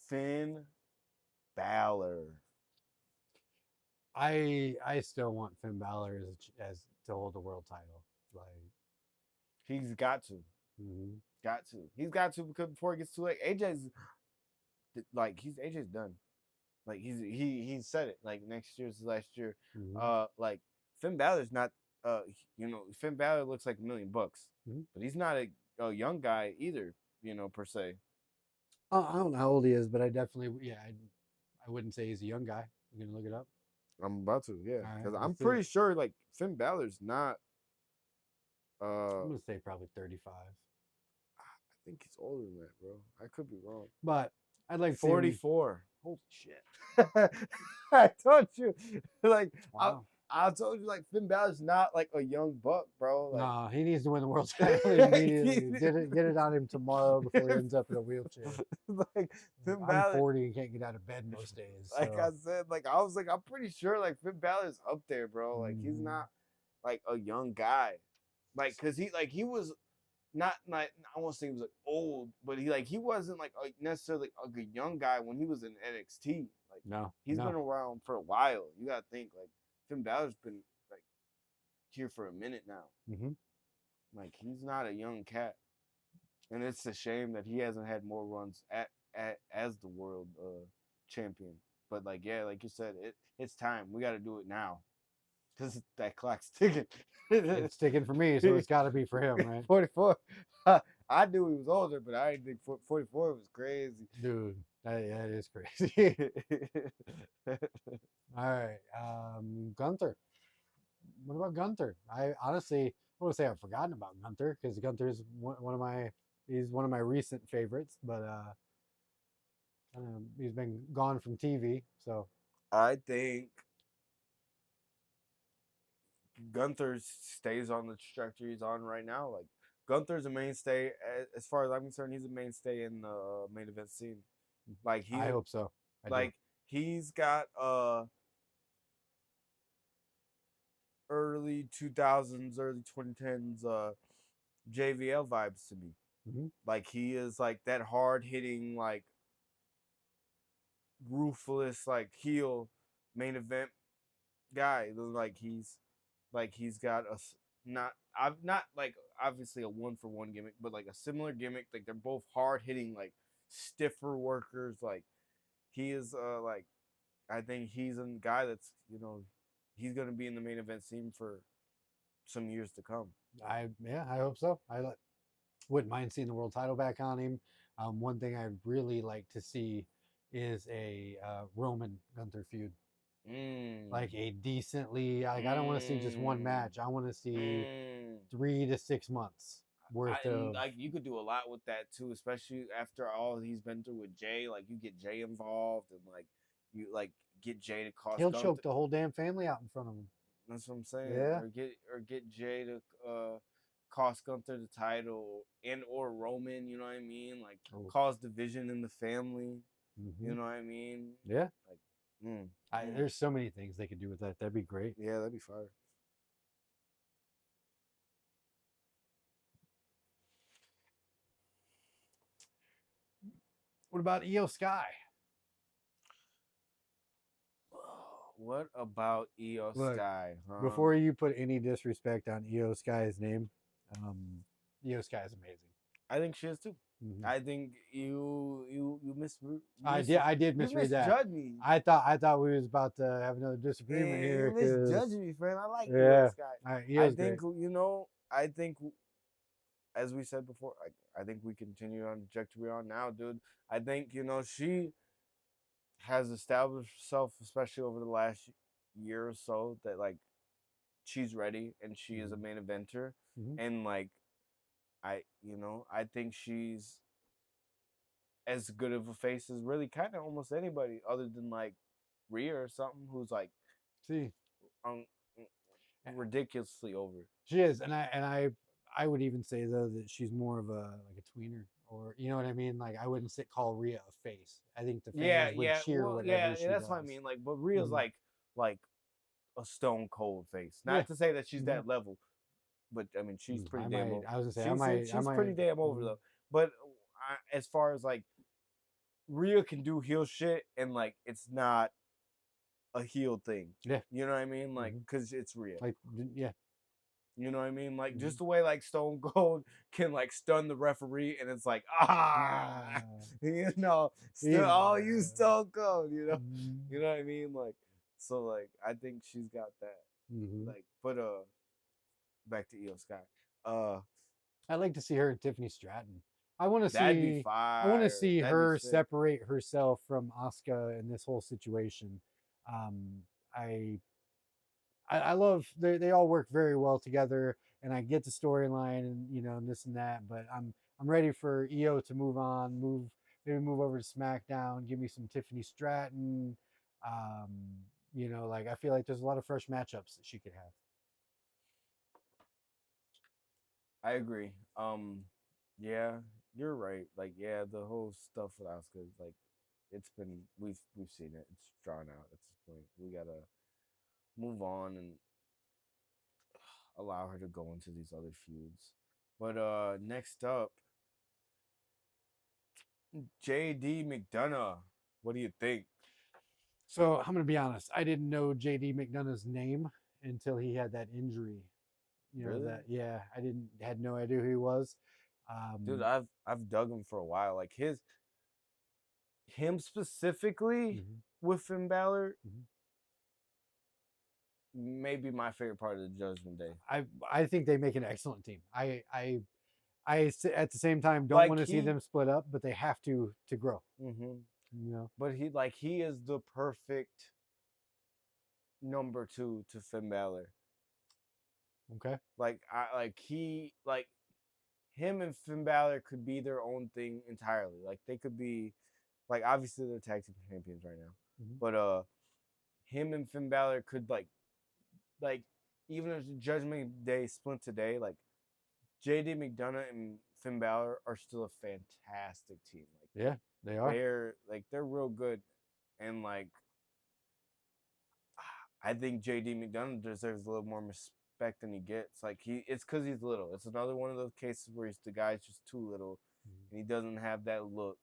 Finn Balor. I still want Finn Balor as to hold the world title. Like, He's got to. mhm. Got to. He's got to because before it gets too late. AJ's like AJ's done. Like he said it. Like next year's his last year. Mhm. Like Finn Balor's not Finn Balor looks like $1 million, Mhm. but he's not a young guy either, per se. I don't know how old he is, but I definitely, yeah, I wouldn't say he's a young guy. You gonna look it up? I'm about to, yeah, All right, because I'm let's see. pretty sure like Finn Balor's not. I'm gonna say probably 35, I think he's older than that, bro. I could be wrong. but I'd like to see him. 44. Holy shit! I told you, like Wow. I told you, like Finn Balor's not like a young buck, bro. Like No, he needs to win the world title immediately. Get it on him tomorrow before he ends up in a wheelchair. like Finn I'm Balor, 40 and can't get out of bed most days. like So. I said, like I was like I'm pretty sure like Finn Balor's up there, bro. Like he's Mhm. not like a young guy, like because he was not I won't say he was like old, but he wasn't like necessarily like a young guy when he was in NXT. Like No, he's no. been around for a while. You gotta think like Finn Balor's been like here for a minute now. Hmm. Like he's not a young cat, and it's a shame that he hasn't had more runs at as the world champion. But like yeah, like you said, it's time. We got to do it now because that clock's ticking. It's sticking for me, so it's got to be for him, right? 44. I knew he was older, but I didn't think 44 was crazy. Dude, that is crazy. All right, Gunther. What about Gunther? I honestly, I want to say I've forgotten about Gunther because Gunther's one of my he's one of my recent favorites, but he's been gone from TV. So I think Gunther stays on the trajectory he's on right now. Like Gunther's a mainstay, as far as I'm concerned. He's a mainstay in the main event scene. Like I hope so. I do. like he's got early 2000s, early 2010s JVL vibes to me. Hmm. Like he is like that hard hitting, like ruthless, like heel main event guy. He's got not I've not like obviously a 1-for-1 gimmick, but like a similar gimmick. Like they're both hard hitting, like stiffer workers. Like he is like I think he's a guy that's he's gonna be in the main event scene for some years to come. I hope so. Wouldn't mind seeing the world title back on him. One thing I'd really like to see is a Roman Gunther feud. Like a decently, like I don't want to see just one match. I want to see Mm. 3 to 6 months worth of. Like you could do a lot with that too, especially after all he's been through with Jay. Like you get Jay involved and like you like get Jay to cost He'll Gunther. choke the whole damn family out in front of him. That's what I'm saying. Yeah. Or get Jay to cost Gunther the title and or Roman. You know what I mean? Like cause division in the family. Mm-hmm. You know what I mean? Yeah. Like there's so many things they could do with that. That'd be great. Yeah, that'd be fire. What about Io Sky? What about Io Look, Sky? Huh? before you put any disrespect on Io Sky's name, Io Sky is amazing. I think she is too. Mhm. I think you I did you misread that. misjudged me. I thought we was about to have another disagreement You here. misjudged me, friend. I like Io Yeah, Sky. I Io's think great. I think as we said before, I think we continue on the trajectory on now, dude. I think she has established herself, especially over the last year or so, that like she's ready and she is a main eventer, Mhm. and like I think she's as good of a face as really kind of almost anybody other than like Rhea or something who's like See, um, ridiculously over. she is, and I would even say though that she's more of a like a tweener, or you know what I mean. Like I wouldn't call Rhea a face. I think the Yeah, fans would yeah, cheer well, whatever she that's what I does. mean. Like, but Rhea's Mhm. like a stone cold face. Yeah. Not to say that she's Mhm. that level, but I mean she's pretty I damn might. over. I was gonna say I She's might. pretty damn over Mhm. though. But as far as like Rhea can do heel shit and like it's not a heel thing. Yeah. You know what I mean? Like, Mhm. cause it's Rhea. Like yeah. You know what I mean? Like Mhm. just the way like Stone Cold can like stun the referee and it's like Ah, still he's oh you Stone Cold, Mhm. you know what I mean? Like so like I think she's got that. Mhm. Like but back to Io Sky. Uh I'd like to see her and Tiffany Stratton. I want to that'd be see. I want to fire. see That'd be her sick. separate herself from Asuka in this whole situation. Um, I I love they all work very well together, and I get the storyline and and this and that. But I'm ready for EO to move on, maybe move over to SmackDown, give me some Tiffany Stratton. Um, like I feel like there's a lot of fresh matchups that she could have. I agree. Yeah, you're right. Like yeah, the whole stuff with Asuka is like it's been we've seen it. It's drawn out at this point. We gotta move on and allow her to go into these other feuds. But next up, JD McDonough. What do you think? So I'm gonna be honest. I didn't know JD McDonough's name until he had that injury. Really? I didn't had no idea who he was. Dude, Um, I've dug him for a while. Like him specifically mhm, with Finn Balor mhm. may be my favorite part of the Judgment Day. I think they make an excellent team. At the same time don't Like want to see he them split up, but they have to grow. mm-hmm. You know. But he is the perfect number two to Finn Balor. Okay. Like him and Finn Balor could be their own thing entirely. Like they could be like obviously they're tag team champions right now. Mhm. But him and Finn Balor could like even if the Judgment Day split today, like JD McDonough and Finn Balor are still a fantastic team. Like Yeah, they are. they're real good. And like I think JD McDonough deserves a little more respect than he gets. Like it's because he's little. It's another one of those cases where the guy's just too little, and he doesn't have that look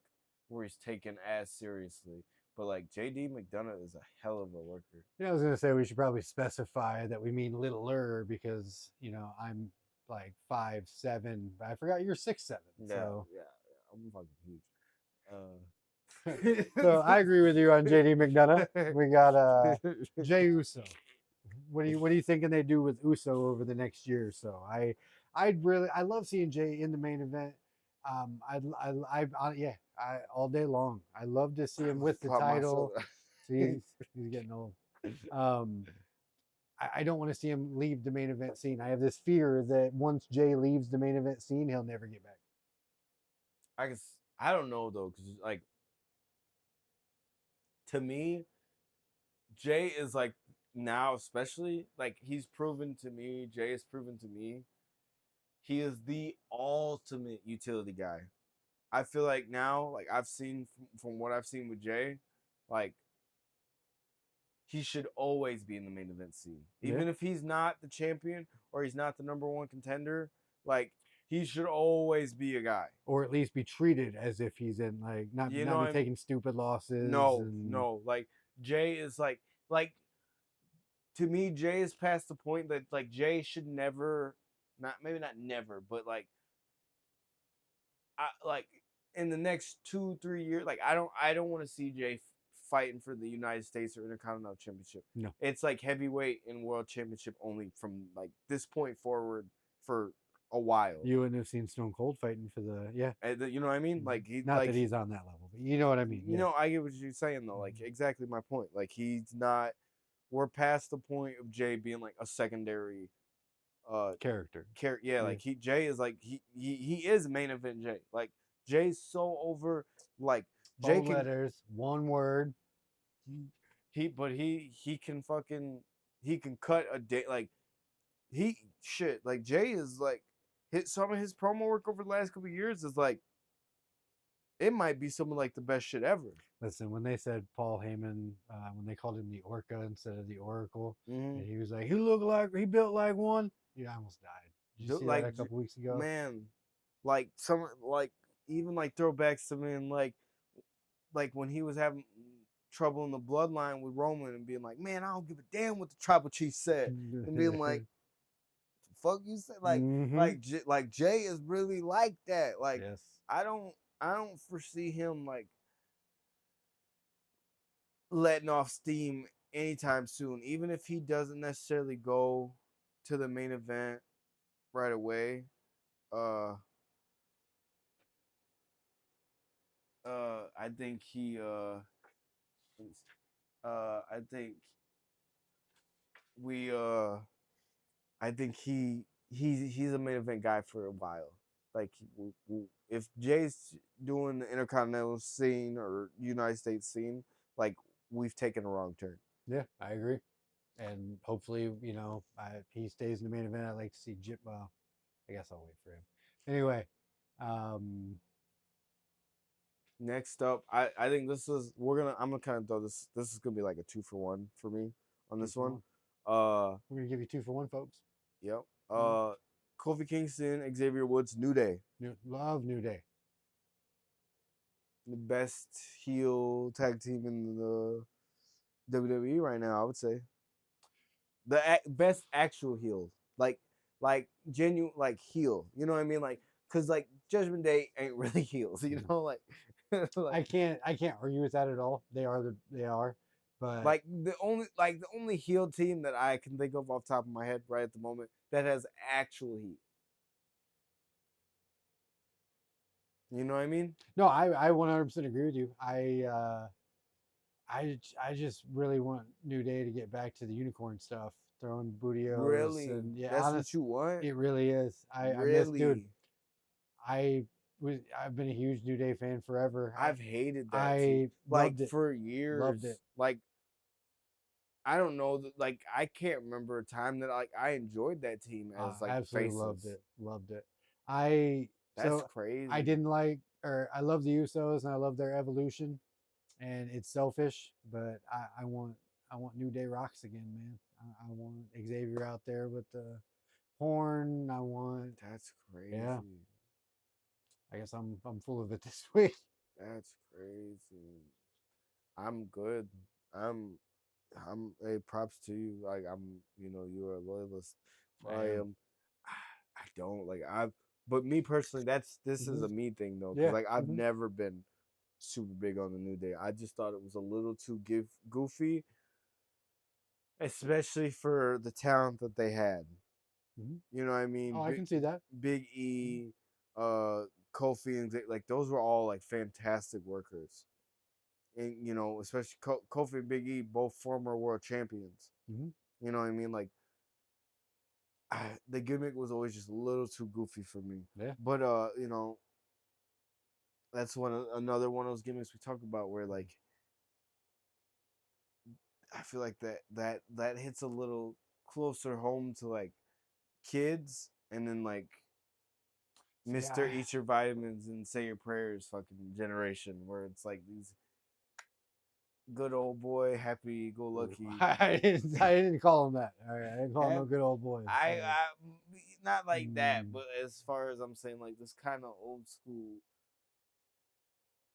where he's taken as seriously. But like JD McDonough is a hell of a worker. Yeah, I was gonna say we should probably specify that we mean littler because I'm like 5'7", but I forgot you're 6'7". Yeah, So yeah, yeah. I'm fucking huge. so I agree with you on JD McDonough. We got Jay Uso. What are you thinking they do with Uso over the next year or so? I love seeing Jay in the main event. Yeah, all day long. I love to see him with the Pop my title. shoulder. See, he's getting old. Um, I don't want to see him leave the main event scene. I have this fear that once Jay leaves the main event scene, he'll never get back. I guess I don't know though, because like to me, Jay is like now, especially like he's proven to me. Jay has proven to me he is the ultimate utility guy. I feel like now, like I've seen from what I've seen with Jay, like he should always be in the main event scene, Yeah. even if he's not the champion or he's not the number one contender. Like he should always be a guy, Or at least be treated as if he's in you not know. be taking stupid losses No, and no. Like Jay is like to me, Jay is past the point that like Jay should never, not never, but like I like in the next 2-3 years, like I don't want to see Jay fighting for the United States or Intercontinental Championship. No. It's like heavyweight and World Championship only from like this point forward for a while. You wouldn't have seen Stone Cold fighting for the You know what I mean? Like he not like that he's on that level, but you know what I mean. you know, I get what you're saying though. Like exactly my point. Like he's not. We're past the point of Jay being like a secondary character. Yeah, like Jay is like he is main event Jay. Like Jay's so over. Like Jay Four letters, one word. He can fucking he can cut a day like like Jay is like some of his promo work over the last couple of years is like it might be some of like the best shit ever. Listen, when they said Paul Heyman, when they called him the Orca instead of the Oracle, and he was like, he built like one. I almost died. Did you see that a couple weeks ago? Man, like even like throwbacks to me and like when he was having trouble in the bloodline with Roman and being like, man, I don't give a damn what the tribal chief said, and being like, fuck you said, like Jay is really like that. Like yes. I don't foresee him like letting off steam anytime soon, even if he doesn't necessarily go to the main event right away. I think he's a main event guy for a while. Like if Jay's doing the Intercontinental scene or United States scene, like we've taken a wrong turn. Yeah, I agree. And hopefully, he stays in the main event. I'd like to see Jip. Well, I guess I'll wait for him. Anyway, next up, I think I'm gonna kind of throw this. This is gonna be like a 2-for-1 for me on this one. We're gonna give you 2-for-1, folks. Yep. Kofi Kingston, Xavier Woods, New Day. Love New Day. The best heel tag team in the WWE right now, I would say. The best actual heel, like genuine, like heel. You know what I mean? Like, cause like Judgment Day ain't really heels. You know, like, I can't argue with that at all. They are, but like the only heel team that I can think of off the top of my head right at the moment that has actual heat. You know what I mean? No, I 100% agree with you. I just really want New Day to get back to the unicorn stuff, throwing bootios. Really? And That's what you want? It really is. I miss, dude. I've been a huge New Day fan forever. I've hated that. I loved it for years. Loved it. Like I don't know, like I can't remember a time that like I enjoyed that team as like absolutely faces. Loved it. That's crazy. I love the Usos and I love their evolution, and it's selfish, but I want New Day rocks again, man. I want Xavier out there with the horn. That's crazy. Yeah. I guess I'm full of it this week. That's crazy. I'm good. Hey, props to you. Like you're a loyalist. I don't like but me personally, this is a me thing though. Cause like I've never been super big on the New Day. I just thought it was a little too goofy, especially for the talent that they had. You know what I mean? I can see that. Big E, Kofi, and like those were all like fantastic workers. And especially Kofi and Big E, both former world champions. You know what I mean? Like the gimmick was always just a little too goofy for me. Yeah. But that's another one of those gimmicks we talk about where like I feel like that hits a little closer home to like kids, and then like Mr. Eat Your Vitamins and Say Your Prayers fucking generation, where it's like these good old boy, happy go lucky. I didn't call him that. All right, I didn't call him no good old boy. I not like that, but as far as I'm saying, like this kind of old school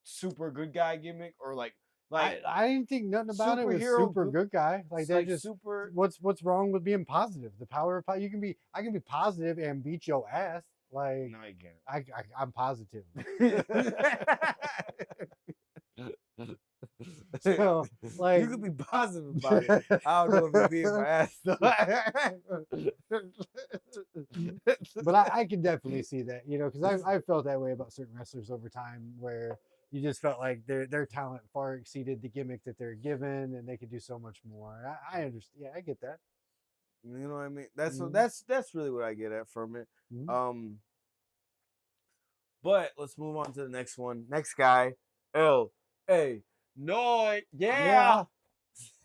super good guy gimmick, or like Like I didn't think nothing about it was superhero super good- good guy. Like it's they're like just super. what's wrong with being positive? The power of you can be I can be positive and beat your ass. Like No, you can't. I'm positive. So like you could be positive about it. I don't know if you being my ass though. but I can definitely see that, you know, because I felt that way about certain wrestlers over time where you just felt like their talent far exceeded the gimmick that they're given and they could do so much more. I understand. Yeah, I get that. You know what I mean? That's Mhm. that's really what I get at from it. Mhm. But let's move on to the next one. Next guy, L.A. Noy. Yeah.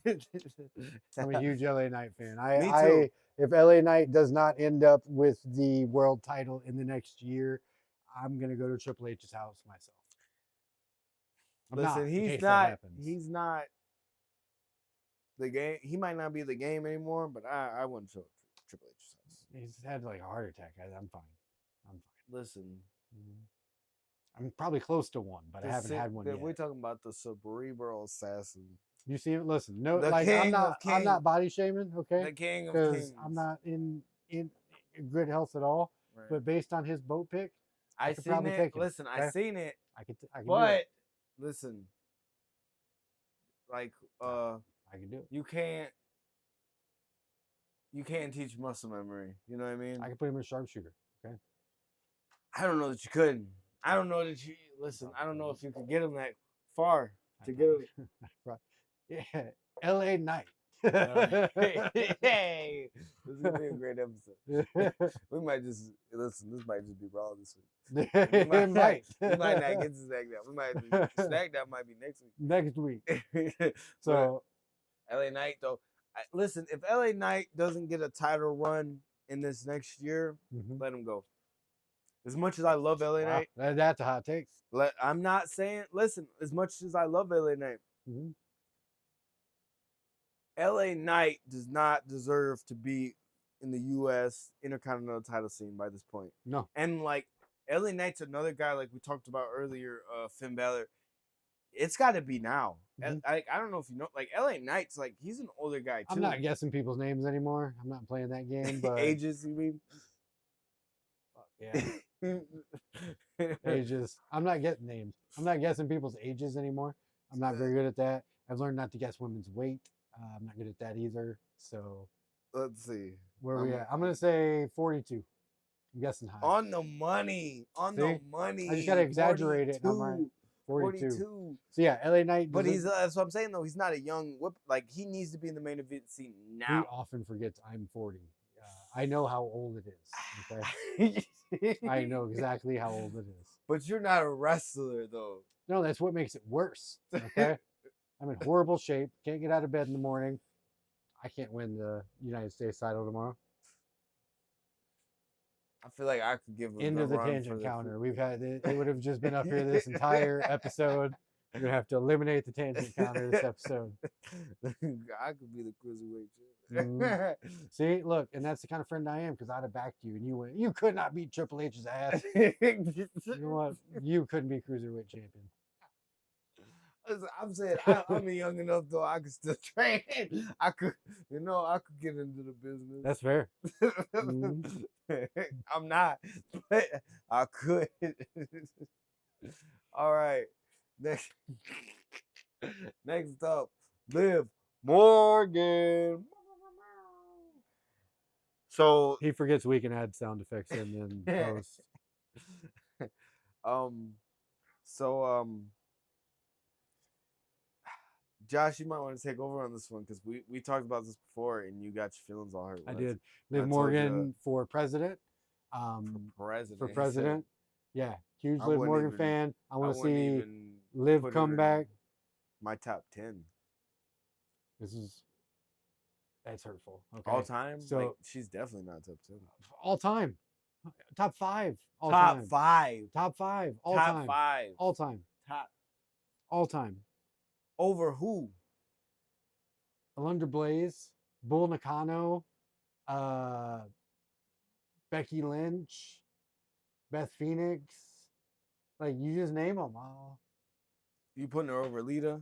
I'm a huge LA Knight fan. Me too. If LA Knight does not end up with the world title in the next year, I'm gonna go to Triple H's house myself. I'm Listen, not, in he's case that not. happens. He's not the game. He might not be the game anymore, but I wouldn't show Triple H's house. He's had like a heart attack. I'm fine. I'm fine. Listen, I'm probably close to one, but I haven't had one yet. We're talking about the cerebral assassin, You see, listen, no, the like king of I'm kings, not body shaming, okay? the king of Because kings. I'm not in good health at all. Right. But based on his boat pick, I could seen probably it. take him. Listen, Okay? I seen it. I can do it. But listen, like I can do it. you can't teach muscle memory. You know what I mean? I can put him in sharpshooter. Okay. I don't know that you could. I don't know that you listen. I don't know if you could get him that far to get him. Yeah, L.A. Knight. Hey, this is gonna be a great episode. We might just listen. This might just be Raw this week. We might not get to SmackDown. We might SmackDown might be next week. Next week. So So LA Knight though. Listen, if LA Knight doesn't get a title run in this next year, let him go. As much as I love LA Knight, that's a hot take. I'm not saying. Listen, as much as I love LA Knight, LA Knight does not deserve to be in the U.S. Intercontinental title scene by this point. No. And like LA Knight's another guy like we talked about earlier, Finn Balor. It's got to be now. I don't know if you know, like LA Knight's like he's an older guy too. I'm not guessing people's names anymore. I'm not playing that game. But ages, you mean? Yeah. Ages. I'm not getting names. I'm not guessing people's ages anymore. I'm not very good at that. I've learned not to guess women's weight. I'm not good at that either. So let's see. Where are we at? I'm gonna say 42. I'm guessing high. On the money. On the money. I just gotta exaggerate 42. It. And I'm right. 42. So yeah, LA Knight. But he's that's what I'm saying though. He's not a young whip. Like he needs to be in the main event scene now. He often forgets I'm 40. I know how old it is. Okay. I know exactly how old it is. But you're not a wrestler though. No, that's what makes it worse. Okay. I'm in horrible shape. Can't get out of bed in the morning. I can't win the United States title tomorrow. I feel like I could give into the tangent counter. We've had it would have just been up here this entire episode. We're gonna have to eliminate the tangent counter this episode. I could be the cruiserweight. See, look, and that's the kind of friend I am because I'd have backed you, and you went. You could not beat Triple H's ass. You know what? You couldn't be cruiserweight champion. I'm saying I'm young enough though. I could still train. I could get into the business. That's fair. I'm not, but I could. All right. Next up, Liv Morgan. So he forgets we can add sound effects in post. Josh, you might want to take over on this one because we talked about this before and you got your feelings all hurt. I did. Liv Morgan for president. For president. Yeah. Huge Liv Morgan fan. I want to see Liv come back. My top 10. That's hurtful. Okay. All time? So like, she's definitely not top 10. All time. Top 5. All top time. 5. Top 5. All top time. 5. All time. Top. All time. Over who? Alundra Blaze, Bull Nakano, Becky Lynch, Beth Phoenix. Like, you just name them all. You putting her over Lita?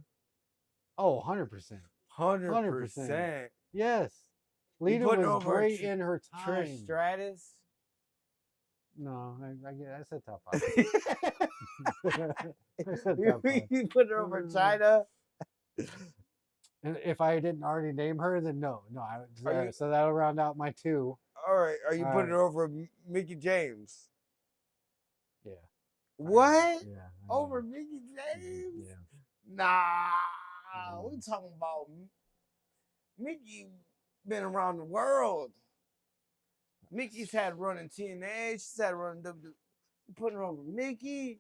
Oh, 100%. 100%. 100%. Yes. You Lita putting was over great in her Trish time. Stratus? No, I said top 5. I said top 5. You put her over China? And if I didn't already name her, then no. Are you So that'll round out my 2. all right? Are you All putting right. her over Mickey James? Yeah. What? Yeah. Over Mickey James? Yeah. Nah, we talking about Mickey been around the world. Mickey's had run in TNA. She's had run in WWE. You putting her over Mickey?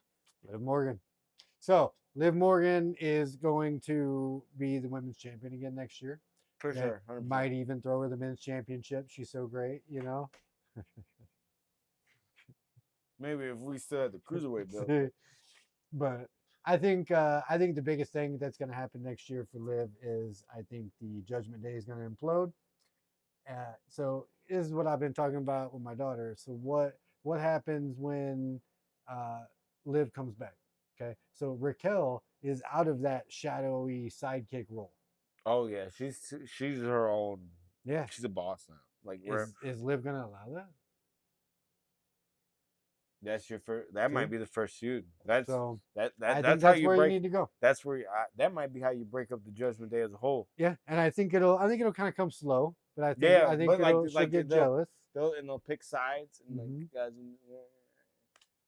Liv Morgan. So Liv Morgan is going to be the women's champion again next year. For Yeah, sure. 100%. might even throw her the men's championship. She's so great, you know. Maybe if we still had the cruiserweight belt. But I think the biggest thing that's going to happen next year for Liv is I think the Judgment Day is going to implode. So this is what I've been talking about with my daughter. So what happens when Liv comes back? Okay, so Raquel is out of that shadowy sidekick role. Oh yeah, she's her own. Yeah, She's a boss now. Like is Liv going to allow that? that's your first. That might See? be the first feud. That's So that I think that's how that's you where break. you need to go. That's where that might be how you break up the Judgment Day as a whole. Yeah, and I think it'll kind of come slow, but I think Yeah, I think but she'll get jealous. They'll pick sides and Mhm. like guys.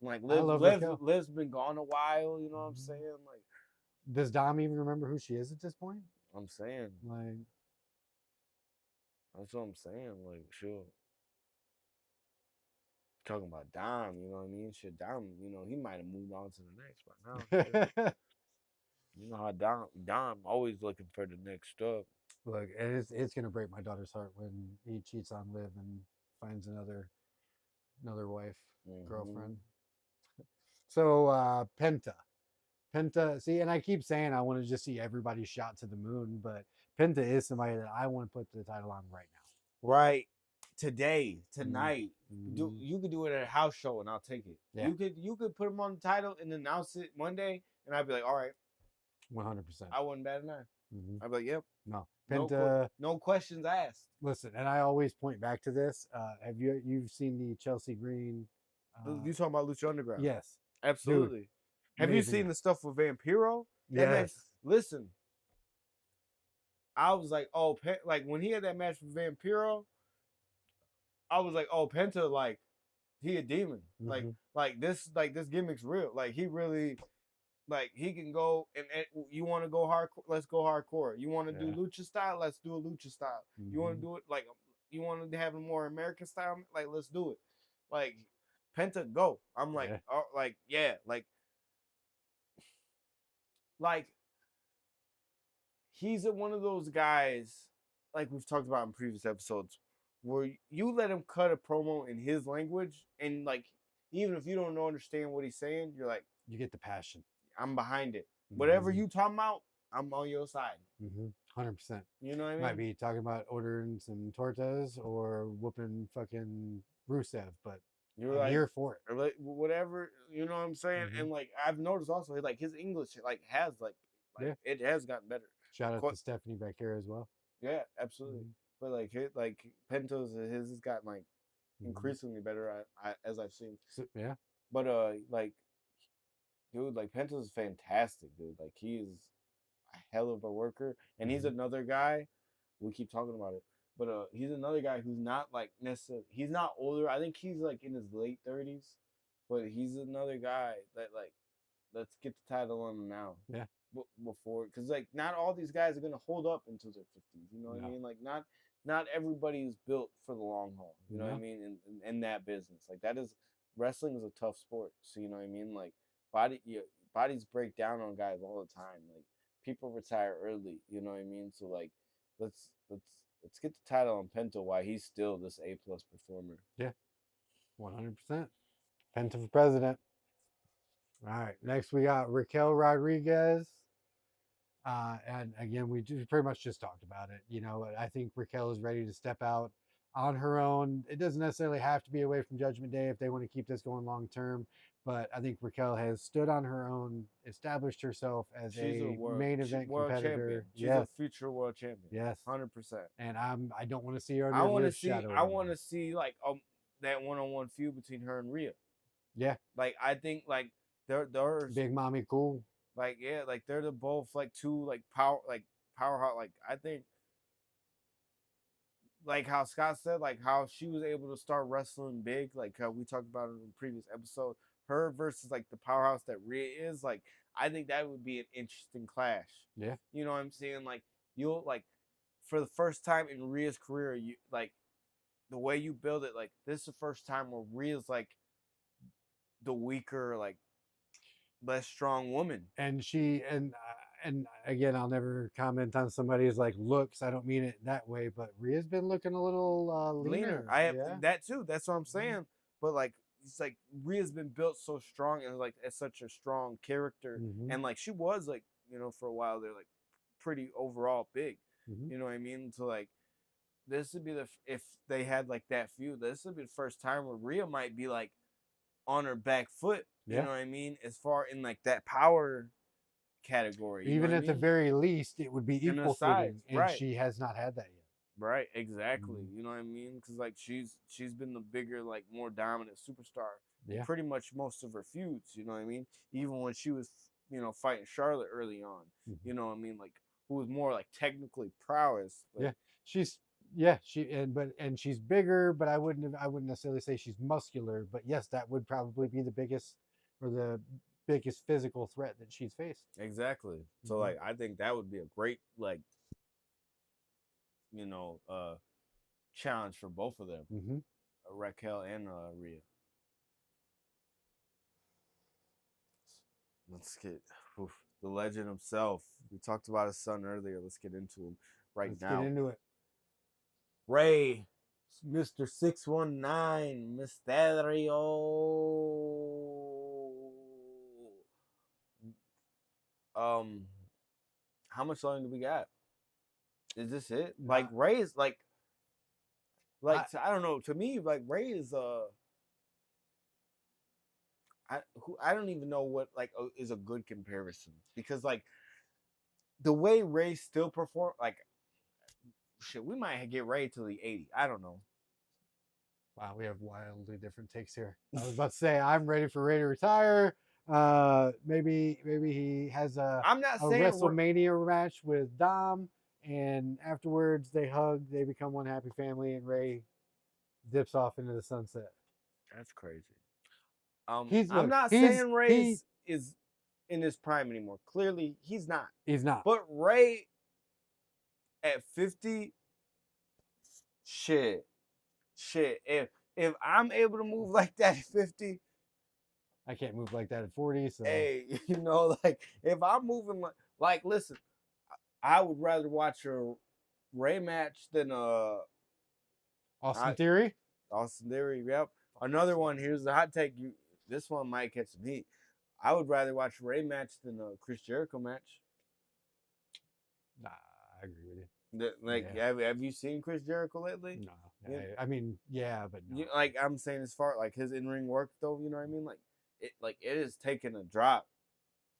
Like I love Raquel. Liv's been gone a while. You know what I'm Mhm. saying? Like Does Dom even remember who she is at this point? I'm saying. Like, That's what I'm saying. Like sure. Talking about Dom, you know what I mean? Shit, Dom, you know, he might have moved on to the next by now. look, You know how Dom always looking for the next stuff. and it's gonna break my daughter's heart when he cheats on Liv and finds another wife, girlfriend. So Penta. See, and I keep saying I want to just see everybody shot to the moon, but Penta is somebody that I want to put the title on right now. Right. Today, tonight, Mhm. you could do it at a house show and I'll take it. Yeah. You could put him on the title and announce it Monday, and I'd be like, all right, 100%. I wouldn't bat an eye. I'd be like, yep, No, Penta. no questions asked. Listen, and I always point back to this. Have you've seen the Chelsea Green? You talking about Lucha Underground? Yes, Absolutely. Dude, have you seen the stuff with Vampiro? That match, Yes. listen, I was like, oh, like when he had that match with Vampiro, I was like, oh, Penta, like he a demon. Like this gimmick's real. Like he really, like he can go and you want to go hardcore, let's go hardcore. You want to do lucha style, let's do a lucha style. You want to do it like you want to have a more American style, like let's do it. Like Penta, go. I'm like, oh, like yeah, like he's one of those guys, like we've talked about in previous episodes, where you let him cut a promo in his language, and like even if you don't understand what he's saying, you're like, you get the passion. I'm behind it. Whatever you talking about, I'm on your side. 100%. You know what I mean? Might be talking about ordering some tortas or whooping fucking Rusev, but You're I'm like, here for it. Or like whatever, you know what I'm saying? And like I've noticed also, like his English like has it has gotten better. Shout out to Stephanie back here as well. Yeah, absolutely. But like Pentos his has gotten like increasingly better as I've seen. So, yeah. But like dude, like Pentos is fantastic, dude. Like he is a hell of a worker, and he's another guy. We keep talking about it, but he's another guy who's not like necessarily. He's not older. I think he's like in his late 30s, but he's another guy that like, let's get the title on him now. Yeah. Before, because like not all these guys are gonna hold up until their 50s. You know what I mean? Like not everybody is built for the long haul. You know what I mean? In that business, like that is wrestling is a tough sport. So you know what I mean? Like bodies break down on guys all the time. Like people retire early. You know what I mean? So like let's get the title on Penta while he's still this A+ performer. Yeah, 100%. Penta for president. All right, next we got Raquel Rodriguez. And again, we pretty much just talked about it. You know, I think Raquel is ready to step out on her own. It doesn't necessarily have to be away from Judgment Day if they want to keep this going long term. But I think Raquel has stood on her own, established herself as She's a a main event world champion. competitor. She's Yes, a future world champion. yes. 100%. And I don't want to see her I under want to Liv's see. shadow I anymore. want to see like that one-on-one feud between her and Rhea. Yeah, Like I think like they're Big Mommy Cool. like yeah like they're the both like two like powerhouse. Like I think like how Scott said, like how she was able to start wrestling big, like how we talked about in the previous episode. Her versus like the powerhouse that Rhea is, like I think that would be an interesting clash. Yeah. You know what I'm saying? Like you'll like for the first time in Rhea's career, you like the way you build it, like this is the first time where Rhea's like the weaker, like less strong woman. And she and again, I'll never comment on somebody's like looks. I don't mean it that way, but Rhea's been looking a little leaner. I have Yeah. that too. That's what I'm saying. But like it's like Rhea's been built so strong and like as such a strong character. Mhm. And like she was like, you know, for a while they're like pretty overall big. Mhm. You know what I mean? So like this would be if they had like that feud, this would be the first time where Rhea might be like on her back foot. You Yeah. know what I mean? As far in like that power category. You Even know at what I the mean? very least, it would be In the equal size, footing, and right. she has not had that yet. Right, exactly. Mhm. You know what I mean? Because like she's been the bigger, like more dominant superstar. Yeah. Pretty much most of her feuds. You know what I mean? Even when she was, you know, fighting Charlotte early on. Mhm. You know what I mean? Like who was more like technically prowess. But Yeah, she's and she's bigger, but I wouldn't necessarily say she's muscular. But yes, that would probably be the biggest physical threat that she's faced. Exactly. So Mhm. like I think that would be a great like you know challenge for both of them, Mm-hmm. Raquel and Rhea. Let's get the legend himself. We talked about his son earlier. Let's get into him Let's now. get into it. Ray, Mr. 619, Mysterio. How much longer do we got? Is this it? Like Ray is like I don't know. To me, like Ray is I don't even know what like is a good comparison because like the way Ray still perform like shit, we might get Ray to the 80. I don't know. Wow, we have wildly different takes here. I was about to say I'm ready for Ray to retire. Maybe he has a WrestleMania match with Dom, and afterwards they hug, they become one happy family, and Ray dips off into the sunset. That's crazy. I'm not saying Ray is in his prime anymore. Clearly, he's not. He's not. But Ray at 50, shit. If I'm able to move like that at 50, I can't move like that at 40. So hey, you know, like if I'm moving like listen, I would rather watch a Ray match than Austin Theory. Austin Theory, yep. Another one. Here's the hot take. This one might catch some heat. I would rather watch a Ray match than a Chris Jericho match. Nah, I agree with you. Have you seen Chris Jericho lately? No. Yeah. I mean, yeah, but no. Like I'm saying, as far like his in-ring work, though, you know what I mean? Like it is taking a drop.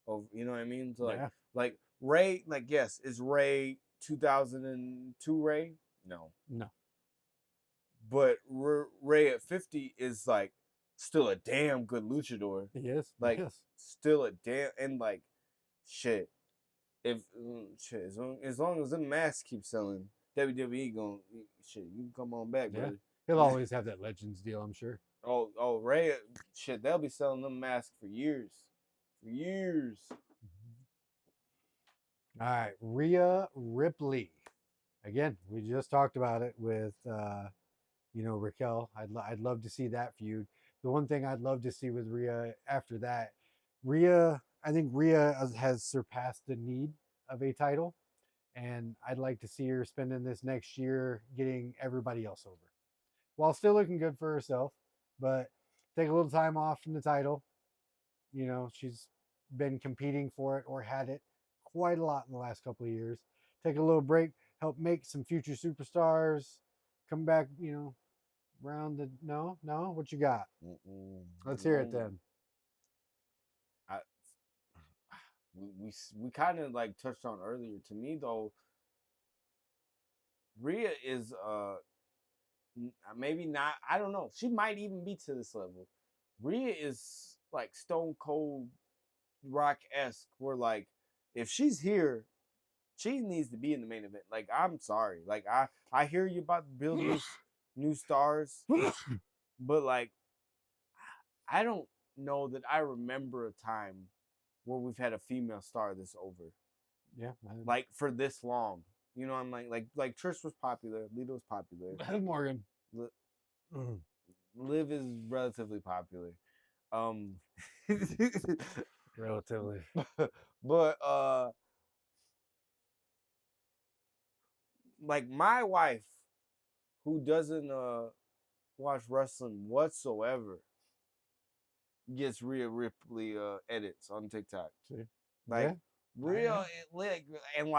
Of you know what I mean? So like Ray, like yes, is Ray 2002 Ray? No. But Ray at 50 is like still a damn good luchador. He is. Like still a damn and like shit. If shit as long as the mask keeps selling, WWE gonna shit. You can come on back, brother. He'll always have that Legends deal, I'm sure. Oh Ray, shit. They'll be selling them masks for years. All right, Rhea Ripley. Again, we just talked about it with Raquel. I'd love to see that feud. The one thing I'd love to see with Rhea after that, I think Rhea has surpassed the need of a title, and I'd like to see her spending this next year getting everybody else over, while still looking good for herself. But take a little time off from the title. You know, she's been competing for it or had it quite a lot in the last couple of years. Take a little break, help make some future superstars come back, round the no. What you got? Let's hear it then. I we kind of like touched on earlier. To me though, Rhea is maybe not. I don't know. She might even be to this level. Rhea is like Stone Cold Rock-esque, where like if she's here, she needs to be in the main event. Like I'm sorry. Like I hear you about building new stars, but like I don't know that I remember a time where we've had a female star this over. Yeah. Like for this long. You know, I'm like Trish was popular, Lita was popular. Morgan. Liv is relatively popular. Relatively. But like my wife, who doesn't watch wrestling whatsoever, gets Rhea Ripley edits on TikTok. See? Like Yeah. Rhea and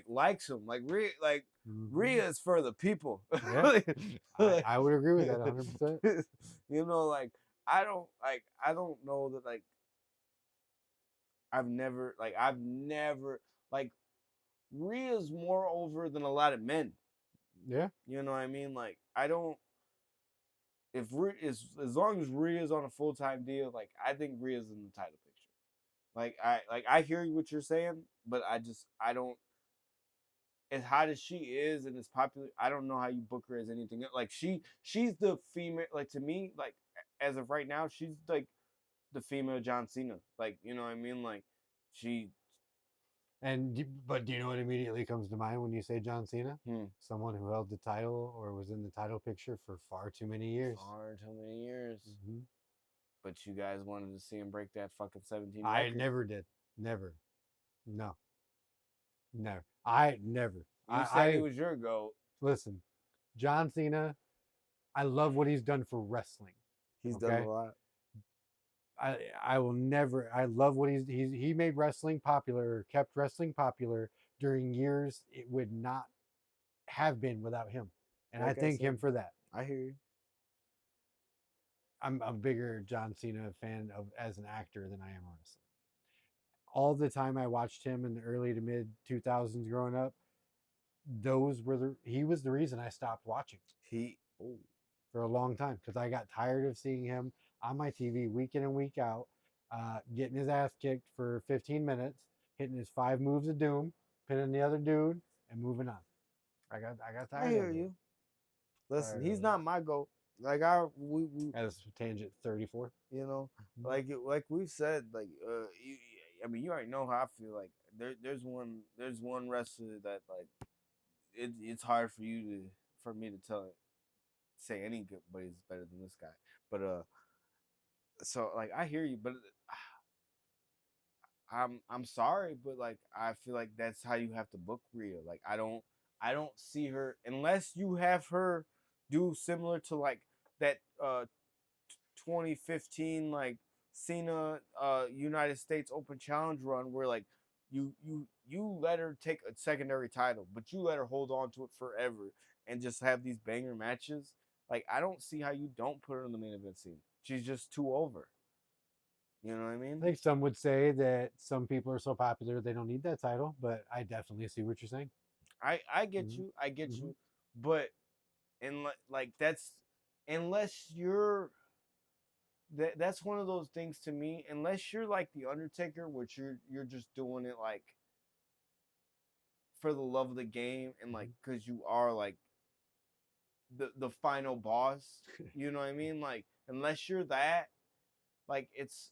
likes them. Like Rhea is for the people. Yeah. I would agree with that 100%. You know, like I don't know that like I've never like Rhea's more over than a lot of men. Yeah. You know what I mean? Like I don't if as long as Rhea's on a full-time deal, like I think Rhea's in the title picture. I hear what you're saying, but I don't as hot as she is and as popular, I don't know how you book her as anything else. Like she's the female, like to me, like as of right now, she's like the female John Cena. Like, you know what I mean? Like she But do you know what immediately comes to mind when you say John Cena? Hmm. Someone who held the title or was in the title picture for far too many years. Far too many years. Mm-hmm. But you guys wanted to see him break that fucking 17 I record. never did. Never. No. Never. I never. You said he was your GOAT. Listen, John Cena, I love what he's done for wrestling. He's done a lot. I will never. I love what he made wrestling popular, kept wrestling popular during years it would not have been without him, and Like I thank him said, for that. I hear you. I'm a bigger John Cena fan of as an actor than I am a wrestler. All the time I watched him in the early to mid 2000s growing up, he was the reason I stopped watching for a long time because I got tired of seeing him on my TV week in and week out, getting his ass kicked for 15 minutes, hitting his 5 moves of doom, pinning the other dude, and moving on. I got tired. I hear you. Listen, he's not my GOAT. Like we as tangent 34. You know, like we've said, like I mean, you already know how I feel. Like there's one wrestler that like it's hard for me to say anybody's better than this guy. But so like I hear you, but I'm sorry, but like I feel like that's how you have to book Rhea. Like I don't see her unless you have her do similar to like that 2015 like Cena United States Open Challenge run where like you let her take a secondary title, but you let her hold on to it forever and just have these banger matches. Like I don't see how you don't put her in the main event scene. She's just too over. You know what I mean? I think some would say that some people are so popular they don't need that title, but I definitely see what you're saying. I get you. I get you. But and like that's unless you're that's one of those things to me. Unless you're like the Undertaker, which you're just doing it like for the love of the game and like because you are like the final boss. You know what I mean? Like unless you're that, like it's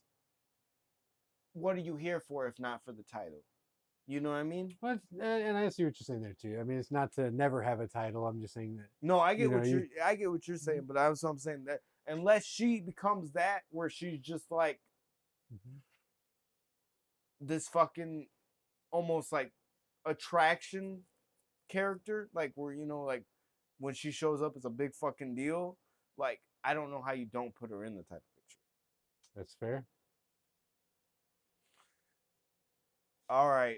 what are you here for if not for the title? You know what I mean? But and I see what you're saying there too. I mean, it's not to never have a title. I'm just saying that. No, I get I get what you're saying, but I'm saying that unless she becomes that where she's just like this fucking almost like attraction character, like where you know, like when she shows up, it's a big fucking deal. Like I don't know how you don't put her in the type of picture. That's fair. All right,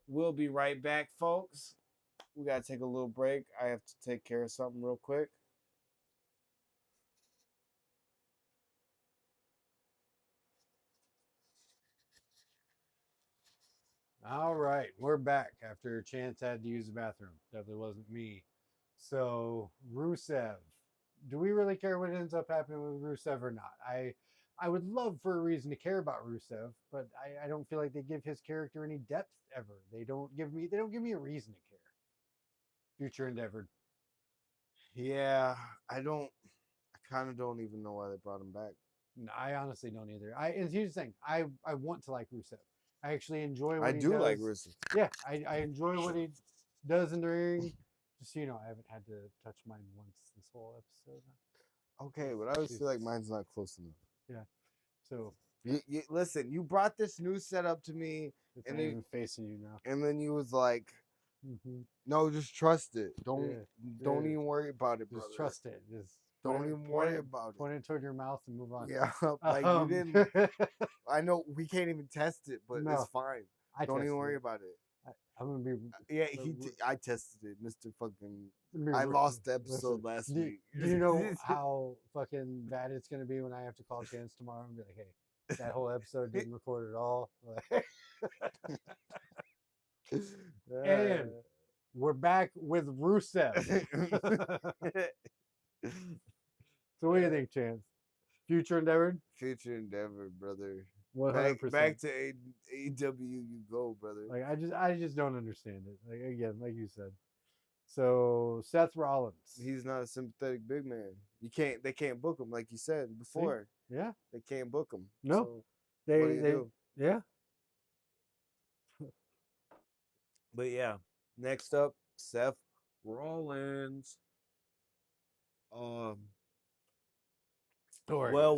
we'll be right back, folks. we gotta take a little break. I have to take care of something real quick. All right, we're back after Chance had to use the bathroom. Definitely wasn't me. So Rusev, do we really care what ends up happening with Rusev or not? I would love for a reason to care about Rusev, but I don't feel like they give his character any depth ever. They don't give me a reason to care. Future endeavored. Yeah, I kind of don't even know why they brought him back. No, I honestly don't either. And here's the thing: I want to like Rusev. I actually enjoy I what he do does. like Rusev. Yeah, I enjoy what he does in the ring. Just so you know, I haven't had to touch mine once this whole episode. Okay, but I always feel like mine's not close enough. Yeah. So Listen, you brought this new setup to me, it's and not even facing you now. and then you was like, Mm-hmm. "No, just trust it. Don't Yeah. even worry about it, brother. Just trust it. Just Don't even worry about it." Point it toward your mouth and move on. Yeah, like you didn't. I know we can't even test it, but it's No, fine. I Don't even tested worry it. about it. I'm gonna be. Yeah, I tested it, Mr. Fucking. Let me I re- lost the episode listen, last do, week. do you know how fucking bad it's gonna be when I have to call Chance tomorrow and be like, "Hey, that whole episode didn't record at all." And we're back with Rusev. So what do you think, Chance? Future endeavored? Future endeavor, brother. 100%. Back to AEW you go, brother. Like I just don't understand it. Like again, like you said. So Seth Rollins. He's not a sympathetic big man. They can't book him like you said before. See? Yeah. They can't book him. No. So what do you do? Yeah. But yeah, next up, Seth Rollins. Well,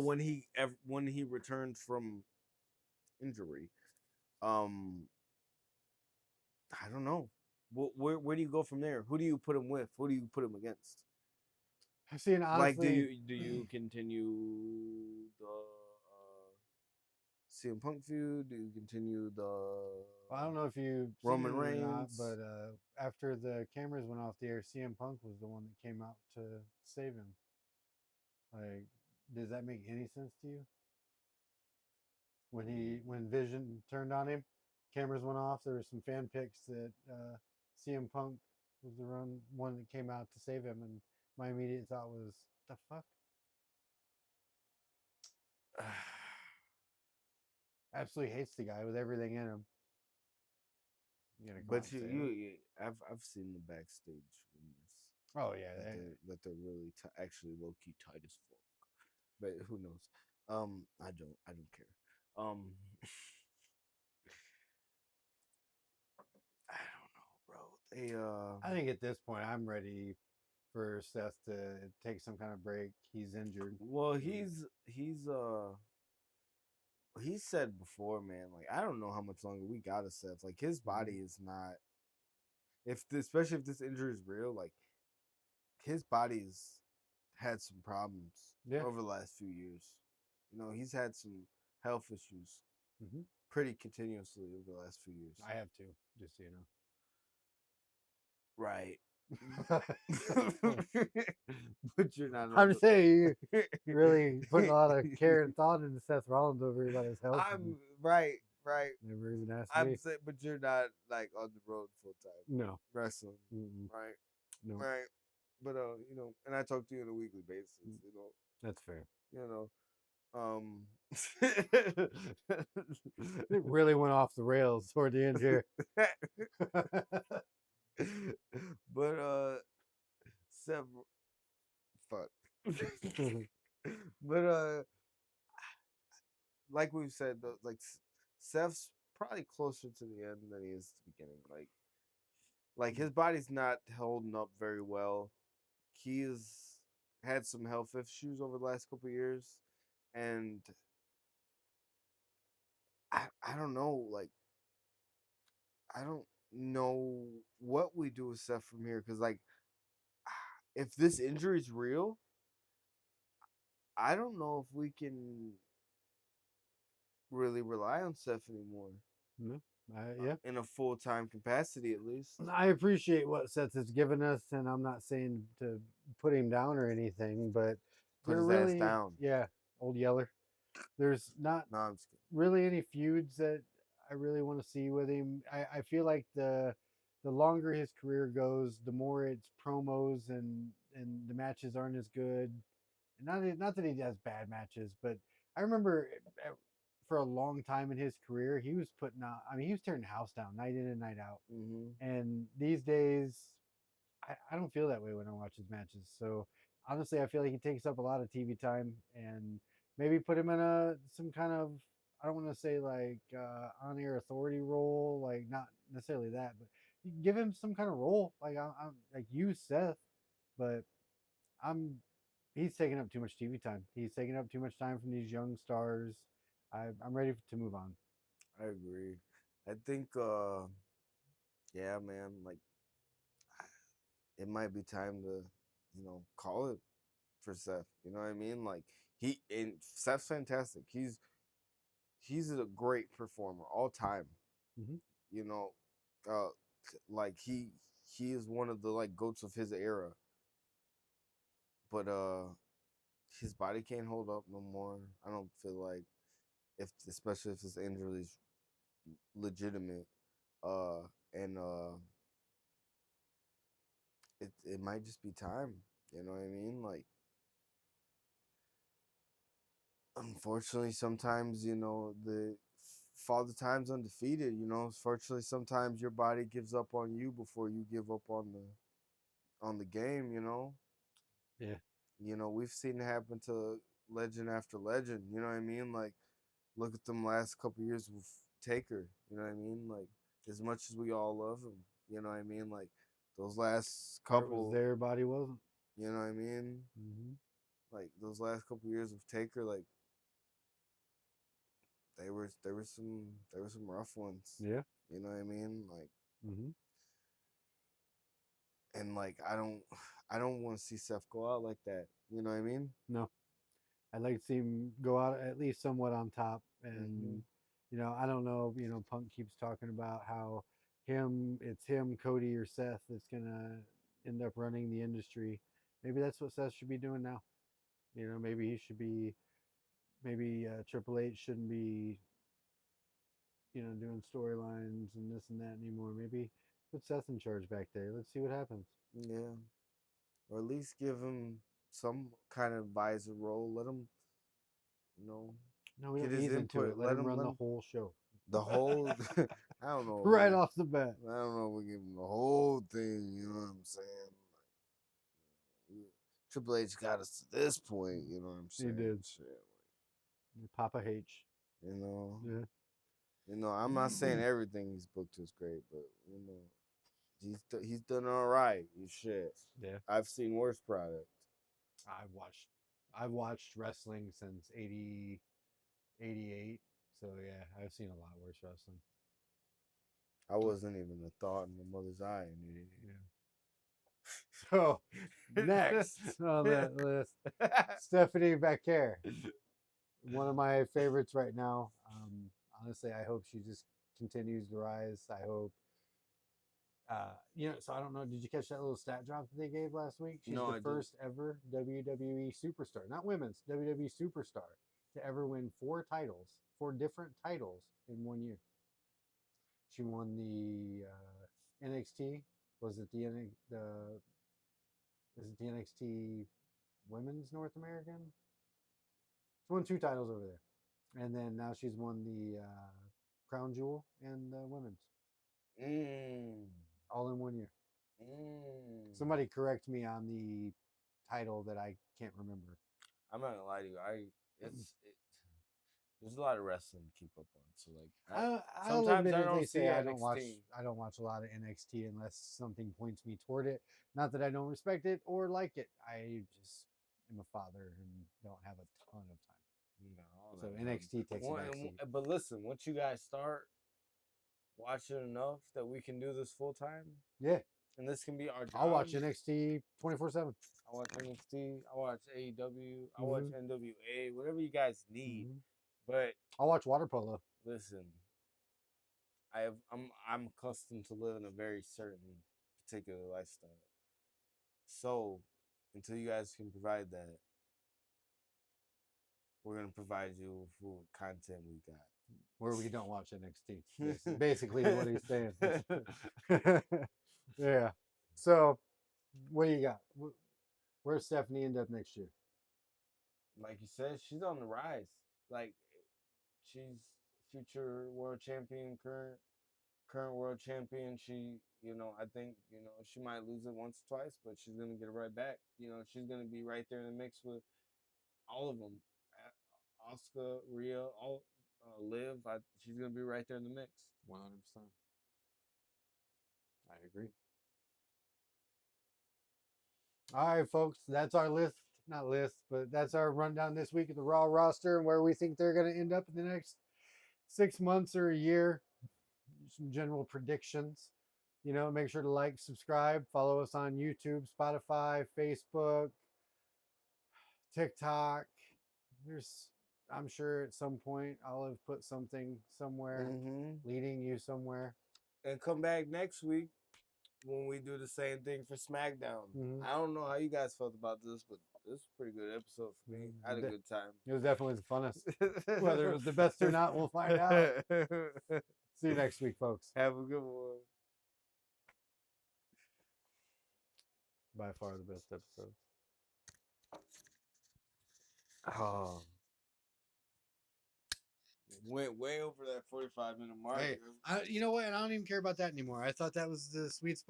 when he returned from injury, I don't know. Where do you go from there? Who do you put him with? Who do you put him against? I've seen honestly. Like, do you continue the CM Punk feud? Do you continue the? I don't know if you Roman seen it or not, Reigns, but after the cameras went off the air, CM Punk was the one that came out to save him. Like, does that make any sense to you? When Vision turned on him, cameras went off. There were some fan pics that CM Punk was the one that came out to save him, and my immediate thought was, "The fuck." Absolutely hates the guy with everything in him. But I've seen the backstage rumors. Oh yeah, that they're really actually low key tight as fuck. But who knows? I don't care. I don't know, bro. I think at this point I'm ready for Seth to take some kind of break. He's injured. Well, he's said before, man. Like I don't know how much longer we got Seth. Like his body is not. Especially if this injury is real, like his body's had some problems over the last few years. You know, he's had some health issues pretty continuously over the last few years. I have to, just so you know. Right. But you're not. I'm saying you're really putting a lot of care and thought into Seth Rollins over here about his health. I'm right. Never even asked I'm me. saying, but you're not like on the road full time. No. Wrestling. Mm-mm. Right. No. Right. But you know, and I talk to you on a weekly basis. You know. That's fair. You know. It really went off the rails toward the end here. But fuck. But like we've said, like Seth's probably closer to the end than he is to the beginning. Like his body's not holding up very well. He's had some health issues over the last couple of years, and I don't know, like I don't know what we do with Seth from here, because like if this injury is real, I don't know if we can really rely on Seth anymore. No. Yeah. in a full-time capacity at least. I appreciate what Seth has given us, and I'm not saying to put him down or anything, but Put there his ass really, down. yeah, old Yeller. There's not No, I'm just kidding. really any feuds that I really want to see with him. I feel like the longer his career goes, the more it's promos and the matches aren't as good. And not that he does bad matches, but I remember for a long time in his career, he was putting out. I mean, he was tearing the house down night in and night out. Mm-hmm. And these days, I don't feel that way when I watch his matches. So honestly, I feel like he takes up a lot of TV time, and maybe put him in a some kind of, I don't want to say like on air authority role, like not necessarily that, but you give him some kind of role. Like I'm like you, Seth, but I'm he's taking up too much TV time. He's taking up too much time from these young stars. I'm ready to move on. I agree. I think, yeah, man, like it might be time to, call it for Seth. You know what I mean? Like and Seth's fantastic. He's a great performer all time. Mm-hmm. You know, uh, like he is one of the like goats of his era. But his body can't hold up no more. I don't feel like especially if his injury is legitimate. Uh, and it might just be time. You know what I mean? Like, unfortunately, sometimes the Father Time's undefeated. Unfortunately, sometimes your body gives up on you before you give up on the game. Yeah. We've seen it happen to legend after legend. You know what I mean? Like, look at them last couple years with Taker. You know what I mean? Like, as much as we all love him, you know what I mean? Like, those last Heart was couple, there, body wasn't. you know what I mean? Mm-hmm. Like those last couple years of Taker, like there were some rough ones. Yeah. You know what I mean? Like, Mm-hmm. and like I don't want to see Seth go out like that. You know what I mean? No, I'd like to see him go out at least somewhat on top. Mm-hmm. And I don't know. Punk keeps talking about how it's him, Cody, or Seth that's gonna end up running the industry. Maybe that's what Seth should be doing now. Maybe he should be. Maybe Triple H shouldn't be. Doing storylines and this and that anymore. Maybe put Seth in charge back there. Let's see what happens. Yeah, or at least give him some kind of advisor role. Let him, you know, No, we get don't his ease into input. it. Let him run the whole show. The whole. I don't know. Right off the bat. I don't know. We give him the whole thing. You know what I'm saying? Triple H got us to this point. You know what I'm He saying? did. Shit, Papa H. you know. Yeah. I'm not saying everything he's booked is great, but he's done all right. Shit. Yeah. I've seen worse product. I've watched wrestling since 80, 88. So yeah, I've seen a lot worse wrestling. I wasn't even a thought in my mother's eye. Yeah. So next on that list, Stephanie Becker. One of my favorites right now. Honestly, I hope she just continues to rise. I hope. So I don't know. Did you catch that little stat drop that they gave last week? She's No, I the first ever WWE superstar, not women's, WWE superstar to ever win 4 different titles in 1 year. She won the NXT. Was it is it the NXT Women's North American? She won 2 titles over there, and then now she's won the Crown Jewel and the Women's, all in 1 year. Somebody correct me on the title that I can't remember. I'm not gonna lie to you. There's a lot of wrestling to keep up on. So like, I'll sometimes I admittedly don't see say I NXT. don't watch a lot of NXT unless something points me toward it. Not that I don't respect it or like it. I just am a father and don't have a ton of time. No, So no. NXT takes a backseat. But listen, once you guys start watching enough that we can do this full time, Yeah, and this can be our job. I'll watch NXT 24/7. I watch NXT. I watch AEW. I watch Mhm. NWA. Whatever you guys need. Mhm. But I'll watch water polo. listen, I'm accustomed to living a very certain particular lifestyle. So until you guys can provide that, we're gonna provide you with what content we got. Where we don't watch NXT. Basically, is what he's saying. Yeah. So, what do you got? Where's Stephanie end up next year? Like you said, she's on the rise. Like she's future world champion, current world champion. She, I think, she might lose it once or twice, but she's gonna get it right back. She's gonna be right there in the mix with all of them. Oscar, Rhea, all Liv. She's gonna be right there in the mix. 100%. I agree. All right, folks. That's our list. Not list, but that's our rundown this week of the Raw roster and where we think they're going to end up in the next 6 months or a year. Some general predictions. Make sure to like, subscribe, follow us on YouTube, Spotify, Facebook, TikTok. I'm sure at some point I'll have put something somewhere leading you somewhere. And come back next week when we do the same thing for SmackDown. I don't know how you guys felt about this, but this was a pretty good episode for me. I had a good time. It was definitely the funnest. Whether it was the best or not, we'll find out. See you next week, folks. Have a good one. By far the best episode. Oh. Went way over that 45-minute mark. Hey, you know what? I don't even care about that anymore. I thought that was the sweet spot.